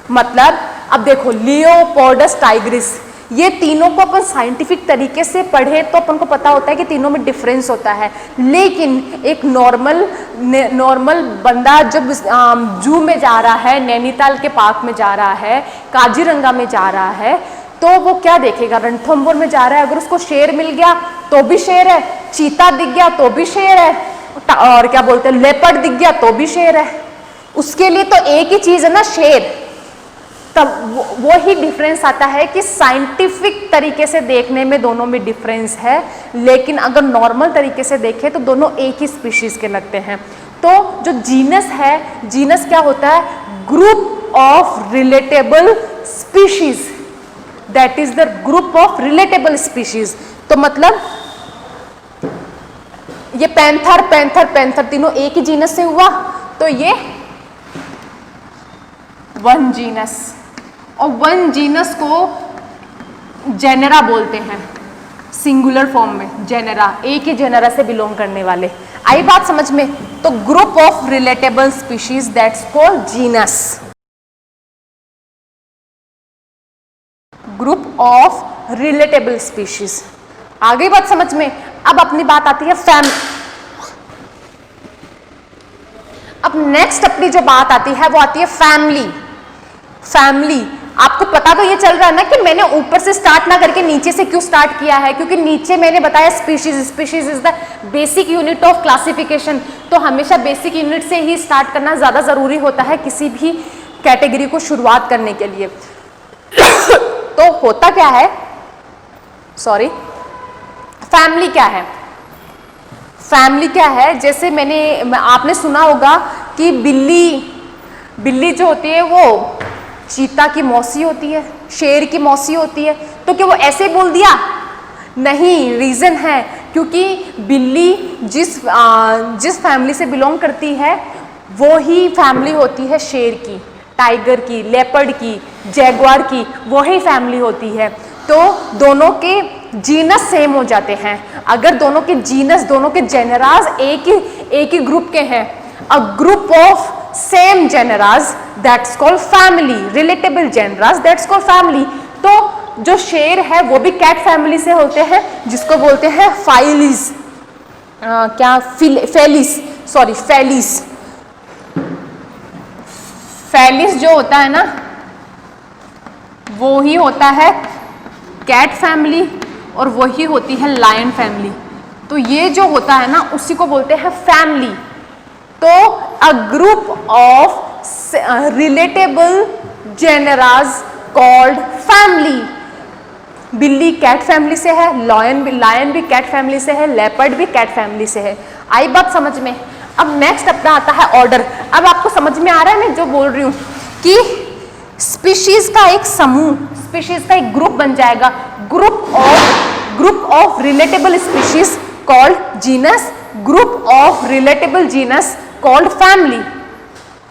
मतलब अब देखो, लियो, पॉर्डस, टाइग्रिस, ये तीनों को अपन साइंटिफिक तरीके से पढ़े तो अपन को पता होता है कि तीनों में डिफरेंस होता है, लेकिन एक नॉर्मल बंदा जब जू में जा रहा है, नैनीताल के पार्क में जा रहा है, काजीरंगा में जा रहा है, तो वो क्या देखेगा? रणथंभौर में जा रहा है, अगर उसको शेर मिल गया तो भी शेर है, चीता दिख गया तो भी शेर है, और क्या बोलते हैं, लेपर्ड दिख गया तो भी शेर है। उसके लिए तो एक ही चीज है ना, शेर। तब वो ही डिफरेंस आता है कि साइंटिफिक तरीके से देखने में दोनों में डिफरेंस है, लेकिन अगर नॉर्मल तरीके से देखें तो दोनों एक ही स्पीशीज के लगते हैं। तो जो जीनस है, जीनस क्या होता है? Group of relatable species, that is the group of relatable species. तो मतलब ये पैंथर तीनों एक ही जीनस से हुआ, तो ये वन जीनस, और वन जीनस को जेनेरा बोलते हैं, सिंगुलर फॉर्म में जेनेरा, एक ही जेनेरा से बिलोंग करने वाले। आई बात समझ में? तो group of relatable species that's called genus. Group of relatable species, आ गई बात समझ में? अब अपनी बात आती है अब नेक्स्ट अपनी जो बात आती है वो आती है फैमिली। आपको पता तो ये चल रहा है ना कि मैंने ऊपर से स्टार्ट ना करके नीचे से क्यों स्टार्ट किया है, क्योंकि नीचे मैंने बताया species is the basic unit of classification. तो हमेशा बेसिक यूनिट से ही स्टार्ट करना ज्यादा जरूरी होता है किसी भी कैटेगरी को शुरुआत करने के लिए। तो होता क्या है, फैमिली क्या है? जैसे आपने सुना होगा कि बिल्ली जो होती है वो चीता की मौसी होती है, शेर की मौसी होती है। तो क्या वो ऐसे बोल दिया? नहीं, रीजन है क्योंकि बिल्ली जिस फैमिली से बिलोंग करती है वो ही फैमिली होती है शेर की, टाइगर की, लेपर्ड की, जैगुआर की, वही फैमिली होती है। तो दोनों के जीनस सेम हो जाते हैं। अगर दोनों के जीनस, दोनों के जेनरास एक ही ग्रुप के हैं, a group of same genera that's called family, relatable genera that's called family. तो जो शेर है वो भी कैट फैमिली से होते हैं, जिसको बोलते हैं फाइलिस, फैलिस जो होता है ना वो ही होता है कैट फैमिली, और वही होती है लायन फैमिली। तो ये जो होता है ना उसी को बोलते हैं फैमिली। तो a group of relatable genera called family. बिल्ली कैट फैमिली से है, लायन भी कैट फैमिली से है, लेपर्ड भी कैट फैमिली से है। आई बात समझ में? अब नेक्स्ट अपना आता है ऑर्डर। अब आपको समझ में आ रहा है मैं जो बोल रही हूं कि स्पीशीज का एक समूह, स्पीशीज का एक ग्रुप बन जाएगा, group of relatable species called genus, group of relatable genus called family,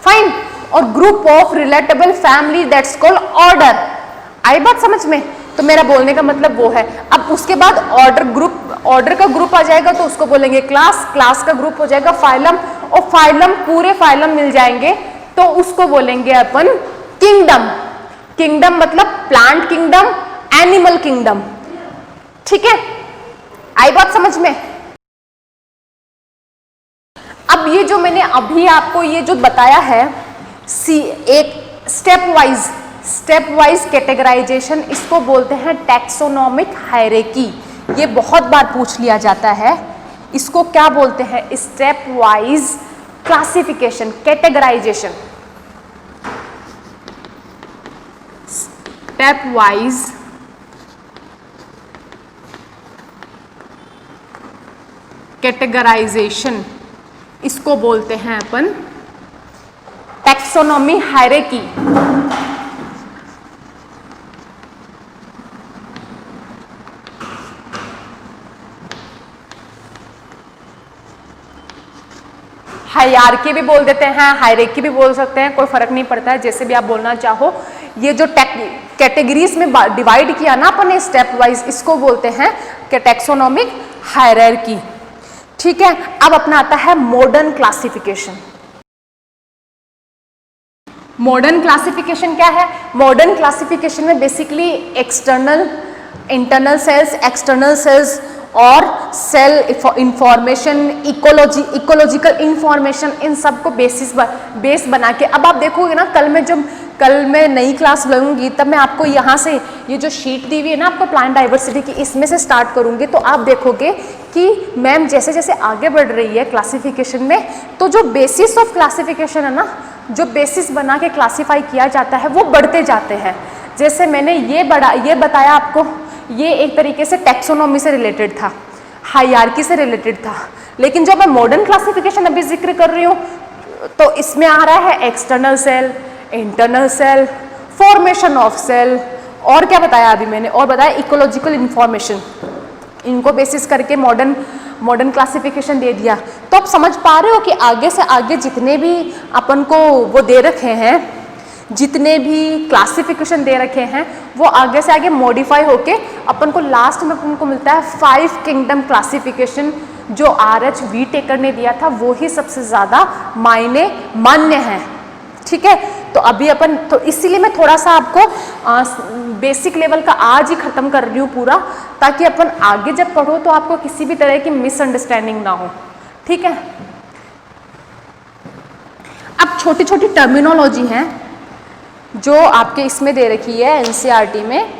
fine, और group of relatable family that's called order. आई बात समझ में? तो मेरा बोलने का मतलब वो है। अब उसके बाद ऑर्डर का ग्रुप आ जाएगा तो उसको बोलेंगे क्लास का ग्रुप हो जाएगा फाइलम, और पूरे फाइलम मिल जाएंगे तो उसको बोलेंगे अपन किंगडम मतलब प्लांट किंगडम, एनिमल किंगडम। ठीक है, आई बात समझ में? अब ये जो मैंने अभी आपको ये जो बताया है, एक स्टेप वाइज कैटेगराइजेशन, इसको बोलते हैं टैक्सोनॉमिक हायरार्की। ये बहुत बार पूछ लिया जाता है, इसको क्या बोलते हैं? Stepwise classification, categorization. Stepwise categorization, इसको बोलते हैं अपन टैक्सोनॉमी हायरार्की। हायरार्की भी बोल देते हैं, हायरार्की भी बोल सकते हैं, कोई फर्क नहीं पड़ता है, जैसे भी आप बोलना चाहो। ये जो कैटेगरीज में डिवाइड किया ना अपन स्टेप वाइज, इसको बोलते हैं कि टैक्सोनॉमिक हायरार्की। ठीक है, अब अपना आता है मॉडर्न क्लासिफिकेशन। मॉडर्न क्लासिफिकेशन क्या है? मॉडर्न क्लासिफिकेशन में basically external, internal cells, external cells और सेल इंफॉर्मेशन, इकोलॉजिकल इंफॉर्मेशन, इन सब को बेस बना के, अब आप देखोगे ना कल मैं नई क्लास लूँगी तब मैं आपको यहाँ से ये जो शीट दी हुई है ना आपको प्लांट डाइवर्सिटी की, इसमें से स्टार्ट करूँगी, तो आप देखोगे कि मैम जैसे जैसे आगे बढ़ रही है क्लासिफिकेशन में, तो जो बेसिस ऑफ क्लासिफिकेशन है ना, जो बेसिस बना के क्लासीफाई किया जाता है वो बढ़ते जाते हैं। जैसे मैंने ये बताया आपको, ये एक तरीके से टैक्सोनॉमी से रिलेटेड था, हायरार्की से रिलेटेड था, लेकिन जो मैं मॉडर्न क्लासिफिकेशन अभी जिक्र कर रही हूँ तो इसमें आ रहा है external cell, internal cell, formation of cell, और क्या बताया अभी मैंने, और बताया इकोलॉजिकल इंफॉर्मेशन, इनको बेसिस करके मॉडर्न क्लासिफिकेशन दे दिया। तो आप समझ पा रहे हो कि आगे से आगे जितने भी अपन को वो दे रखे हैं, जितने भी क्लासिफिकेशन दे रखे हैं, वो आगे से आगे मॉडिफाई होके अपन को लास्ट में अपन को मिलता है 5 किंगडम क्लासिफिकेशन, जो RH वीटेकर ने दिया था, वो ही सबसे ज़्यादा मान्य है। ठीक है, तो अभी अपन तो इसीलिए मैं थोड़ा सा आपको बेसिक लेवल का आज ही खत्म कर रही हूँ पूरा, ताकि अपन आगे जब पढ़ो तो आपको किसी भी तरह की मिसअंडरस्टैंडिंग ना हो। ठीक है, अब छोटी छोटी टर्मिनोलॉजी हैं जो आपके इसमें दे रखी है NCERT में।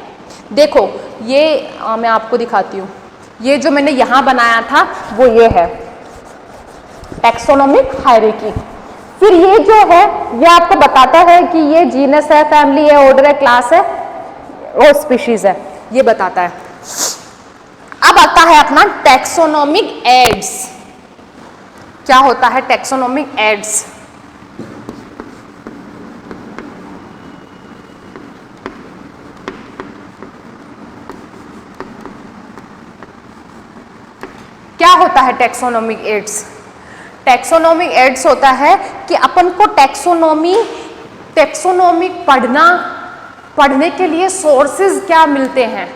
देखो ये मैं आपको दिखाती हूँ, ये जो मैंने यहाँ बनाया था वो ये है टैक्सोनॉमिक हायरार्की। फिर ये जो है ये आपको बताता है कि ये जीनस है, फैमिली है, ऑर्डर है, क्लास है और स्पीशीज है, ये बताता है। अब आता है अपना टैक्सोनॉमिक एड्स। क्या होता है टैक्सोनॉमिक एड्स? क्या होता है टैक्सोनॉमिक एड्स? टैक्सोनॉमिक एड्स होता है कि अपन को टैक्सोनॉमिक पढ़ने के लिए सोर्सेज क्या मिलते हैं,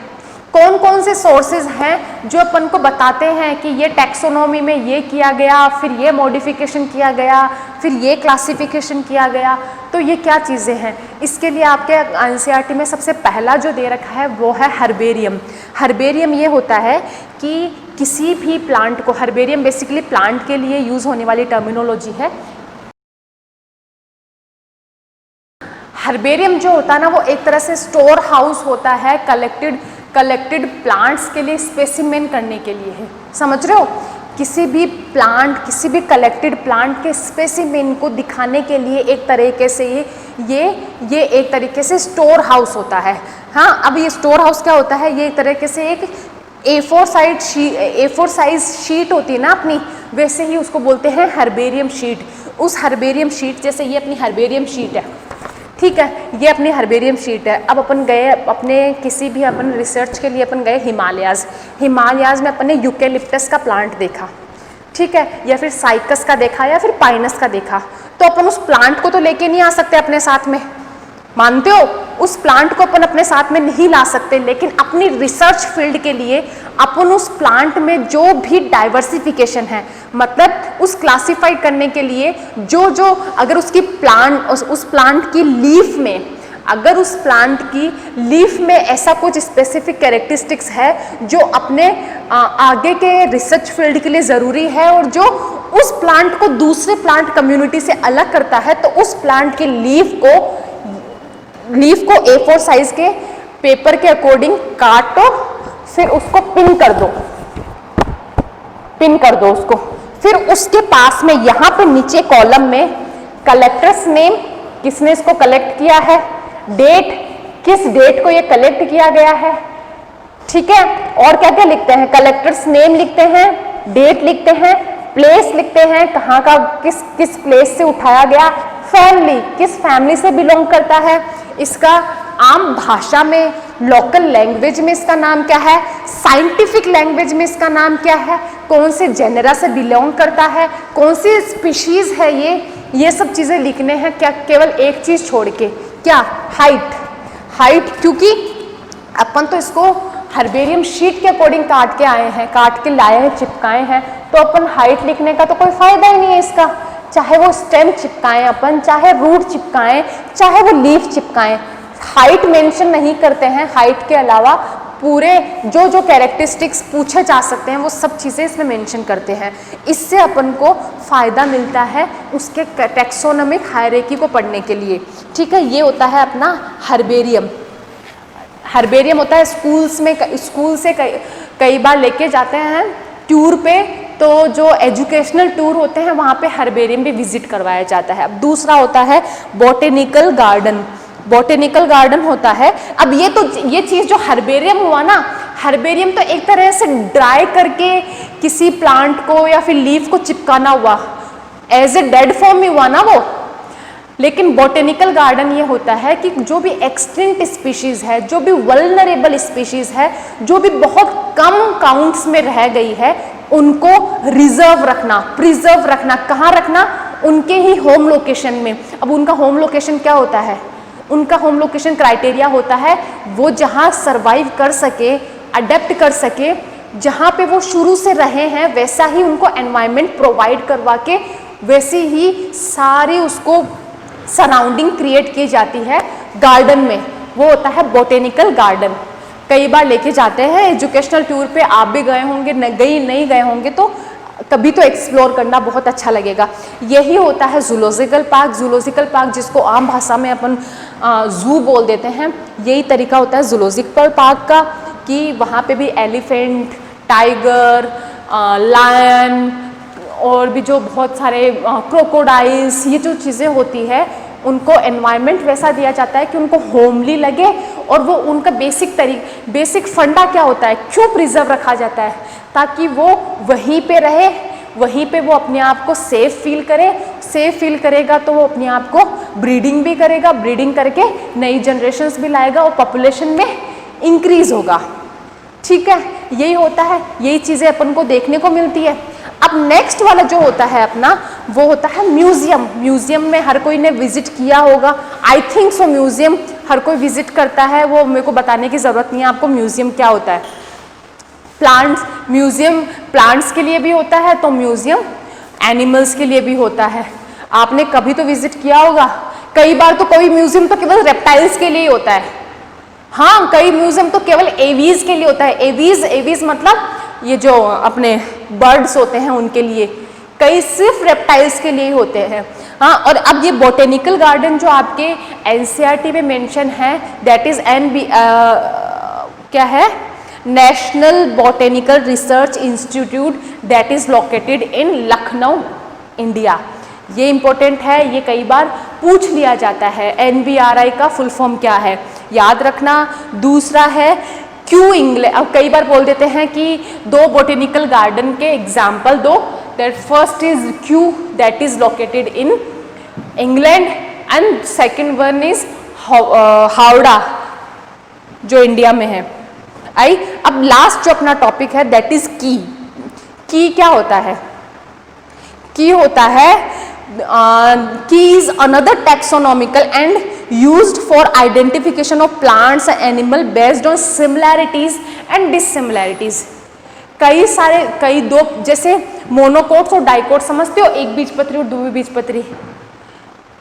कौन कौन से सोर्सेज हैं जो अपन को बताते हैं कि ये टैक्सोनॉमी में ये किया गया, फिर ये मॉडिफिकेशन किया गया, फिर ये क्लासिफिकेशन किया गया, तो ये क्या चीज़ें हैं। इसके लिए आपके NCERT में सबसे पहला जो दे रखा है वो है हर्बेरियम। हर्बेरियम ये होता है कि किसी भी प्लांट को, हर्बेरियम बेसिकली प्लांट के लिए यूज होने वाली टर्मिनोलॉजी है। हर्बेरियम जो होता है ना वो एक तरह से स्टोर हाउस होता है कलेक्टेड प्लांट्स के लिए, स्पेसिमेन करने के लिए है। समझ रहे हो, किसी भी कलेक्टेड प्लांट के स्पेसिमेन को दिखाने के लिए एक तरीके से ये एक तरीके से स्टोर हाउस होता है। हाँ, अब ये स्टोर हाउस क्या होता है, ये एक तरीके से एक A4 साइज शीट होती है ना अपनी, वैसे ही उसको बोलते हैं हर्बेरियम शीट। उस हर्बेरियम शीट जैसे ये अपनी हर्बेरियम शीट है, ठीक है, ये अपनी हर्बेरियम शीट है। अब अपन गए अपने किसी भी अपन रिसर्च के लिए अपन गए हिमालयाज में अपन ने यूकेलिप्टस का प्लांट देखा, ठीक है, या फिर साइकस का देखा या फिर पाइनस का देखा, तो अपन उस प्लांट को तो लेके नहीं आ सकते अपने साथ में, मानते हो? उस प्लांट को अपन अपने साथ में नहीं ला सकते, लेकिन अपनी रिसर्च फील्ड के लिए अपन उस प्लांट में जो भी डाइवर्सिफिकेशन है, मतलब उस क्लासिफाइड करने के लिए जो अगर उस प्लांट की लीफ में, अगर उस प्लांट की लीफ में ऐसा कुछ स्पेसिफिक कैरेक्टरिस्टिक्स है जो अपने आगे के रिसर्च फील्ड के लिए ज़रूरी है और जो उस प्लांट को दूसरे प्लांट कम्युनिटी से अलग करता है, तो उस प्लांट की लीफ को A4 साइज के पेपर के अकॉर्डिंग काटो, फिर उसको पिन कर दो उसको। फिर उसके पास में यहाँ पे नीचे कॉलम में कलेक्टर्स नेम, किसने इसको कलेक्ट किया है, डेट, किस डेट को ये कलेक्ट किया गया है, ठीक है, और क्या क्या लिखते हैं, कलेक्टर्स नेम लिखते हैं, डेट लिखते हैं, प्लेस लिखते हैं, कहाँ का किस प्लेस से उठाया गया, फैमिली किस फैमिली से बिलोंग करता है, इसका आम भाषा में लोकल लैंग्वेज में इसका नाम क्या है, साइंटिफिक लैंग्वेज में इसका नाम क्या है, कौन से जेनरा से बिलोंग करता है, कौन सी स्पीशीज है ये सब चीज़ें लिखने हैं। क्या केवल एक चीज़ छोड़ के, क्या, हाइट, क्योंकि अपन तो इसको हर्बेरियम शीट के अकॉर्डिंग काट के आए हैं, काट के लाए हैं, चिपकाए हैं, तो अपन हाइट लिखने का तो कोई फायदा ही नहीं है इसका। चाहे वो स्टेम चिपकाएं अपन, चाहे रूट चिपकाएं, चाहे वो लीफ चिपकाएं, हाइट मेंशन नहीं करते हैं। हाइट के अलावा पूरे जो कैरेक्टरिस्टिक्स पूछे जा सकते हैं वो सब चीज़ें इसमें मेंशन करते हैं। इससे अपन को फ़ायदा मिलता है उसके टैक्सोनॉमिक हायरार्की को पढ़ने के लिए। ठीक है, ये होता है अपना हर्बेरियम। हर्बेरियम होता है स्कूल से कई बार लेके जाते हैं टूर पे, तो जो एजुकेशनल टूर होते हैं वहाँ पे हर्बेरियम भी विजिट करवाया जाता है। अब दूसरा होता है बॉटेनिकल गार्डन। बॉटेनिकल गार्डन होता है, अब ये चीज़ जो हर्बेरियम हुआ ना, हर्बेरियम तो एक तरह से ड्राई करके किसी प्लांट को या फिर लीफ को चिपकाना हुआ, एज ए डेड फॉर्म में हुआ ना वो। लेकिन बॉटेनिकल गार्डन ये होता है कि जो भी एक्सटिंक्ट स्पीशीज़ है, जो भी वल्नरेबल स्पीशीज़ है, जो भी बहुत कम काउंट्स में रह गई है, उनको रिजर्व रखना, प्रिजर्व रखना। कहाँ रखना? उनके ही होम लोकेशन में। अब उनका होम लोकेशन क्या होता है? उनका होम लोकेशन क्राइटेरिया होता है वो जहाँ सरवाइव कर सके, अडेप्ट कर सके, जहाँ पे वो शुरू से रहे हैं वैसा ही उनको एनवायरनमेंट प्रोवाइड करवा के वैसे ही सारी उसको सराउंडिंग क्रिएट की जाती है गार्डन में। वो होता है बॉटेनिकल गार्डन। कई बार लेके जाते हैं एजुकेशनल टूर पे, आप भी गए होंगे, नहीं गए होंगे तो कभी तो एक्सप्लोर करना बहुत अच्छा लगेगा। यही होता है जूलॉजिकल पार्क। जूलॉजिकल पार्क जिसको आम भाषा में अपन जू बोल देते हैं, यही तरीका होता है जूलॉजिकल पार्क का कि वहाँ पे भी एलिफेंट, टाइगर, लायन और भी जो बहुत सारे क्रोकोडाइल्स, ये जो चीज़ें होती है उनको एनवायरनमेंट वैसा दिया जाता है कि उनको होमली लगे। और वो उनका बेसिक फंडा क्या होता है, क्यों प्रिजर्व रखा जाता है? ताकि वो वहीं पे रहे, वहीं पे वो अपने आप को सेफ फील करे। सेफ फील करेगा तो वो अपने आप को ब्रीडिंग भी करेगा, ब्रीडिंग करके नई जनरेशन्स भी लाएगा और पॉपुलेशन में इंक्रीज होगा। ठीक है, यही होता है, यही चीज़ें अपन को देखने को मिलती है। अब नेक्स्ट वाला जो होता है अपना, वो होता है म्यूजियम। म्यूजियम में हर कोई ने विजिट किया होगा, आई थिंक सो। म्यूजियम हर कोई विजिट करता है, वो मेरे को बताने की ज़रूरत नहीं है आपको म्यूजियम क्या होता है। प्लांट्स, म्यूजियम प्लांट्स के लिए भी होता है, तो म्यूजियम एनिमल्स के लिए भी होता है। आपने कभी तो विजिट किया होगा। कई बार तो कोई म्यूजियम तो केवल रेप्टाइल्स के लिए ही होता है। हाँ, कई म्यूजियम तो केवल एवीज के लिए होता है। एवीज मतलब ये जो अपने बर्ड्स होते हैं उनके लिए। कई सिर्फ रेप्टाइल्स के लिए होते हैं। हाँ, और अब ये बॉटेनिकल गार्डन जो आपके एनसीईआरटी में मेंशन है, दैट इज क्या है, national botanical research institute, that is located in Lucknow, India. ये इंपॉर्टेंट है, ये कई बार पूछ लिया जाता है। NBRI का फुल फॉर्म क्या है, याद रखना। दूसरा है क्यू इंग्लैंड। अब कई बार बोल देते हैं कि दो बॉटेनिकल गार्डन के एग्जाम्पल दो, that first is Q, that is located in England, and second one is Howrah जो इंडिया में है। अब लास्ट जो अपना टॉपिक है दैट इज की। की क्या होता है? की होता है की is another taxonomical and used for identification of plants and animal based on similarities and dissimilarities। कई दो, जैसे मोनोकोट्स और डाइकोट समझते हो, एक बीजपत्री और द्विबीजपत्री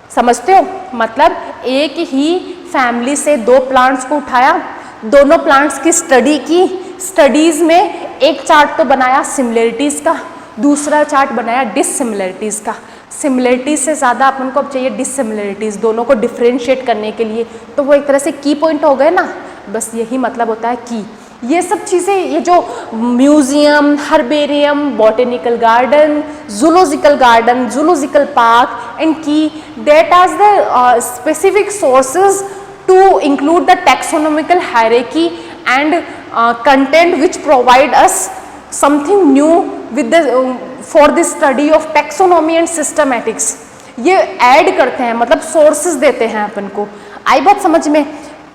समझते हो? मतलब एक ही फैमिली से दो प्लांट्स को उठाया, दोनों प्लांट्स की स्टडी की, स्टडीज में एक चार्ट तो बनाया सिमिलरिटीज का, दूसरा चार्ट बनाया डिससिमिलरिटीज का। सिमिलरिटीज से ज़्यादा अपन को अब चाहिए डिससिमिलरिटीज, दोनों को डिफ्रेंशिएट करने के लिए। तो वो एक तरह से की पॉइंट हो गए ना, बस यही मतलब होता है की। ये सब चीज़ें, ये जो museum, herbarium, botanical garden, zoological garden, zoological park and की, that are the specific sources to include the taxonomical hierarchy and content which provide us something new with for the study of taxonomy and systematics, ये add करते हैं, मतलब sources देते हैं अपन को। आई बात समझ में?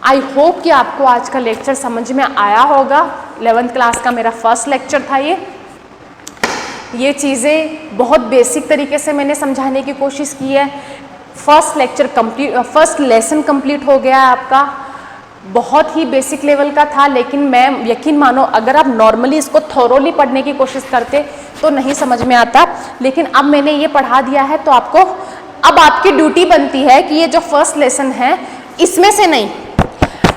आई होप कि आपको आज का लेक्चर समझ में आया होगा। 11th क्लास का मेरा फर्स्ट लेक्चर था ये चीज़ें बहुत बेसिक तरीके से मैंने समझाने की कोशिश की है। First lecture complete, first lesson complete हो गया है आपका। बहुत ही बेसिक लेवल का था, लेकिन मैं यकीन मानो अगर आप नॉर्मली इसको थोरोली पढ़ने की कोशिश करते तो नहीं समझ में आता, लेकिन अब मैंने ये पढ़ा दिया है तो आपको अब आपकी ड्यूटी बनती है कि ये जो फर्स्ट लेसन है इसमें से नहीं,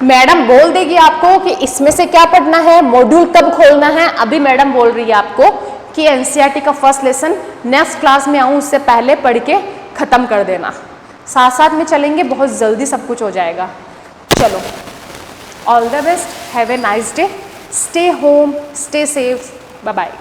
मैडम बोल देगी आपको कि इसमें से क्या पढ़ना है, मॉड्यूल कब खोलना है। अभी मैडम बोल रही है आपको कि एनसीईआरटी का फर्स्ट लेसन नेक्स्ट क्लास में आऊँ उससे पहले पढ़ के ख़त्म कर देना। साथ साथ में चलेंगे, बहुत जल्दी सब कुछ हो जाएगा। चलो, all the best, have a nice day, stay home, stay safe, bye bye.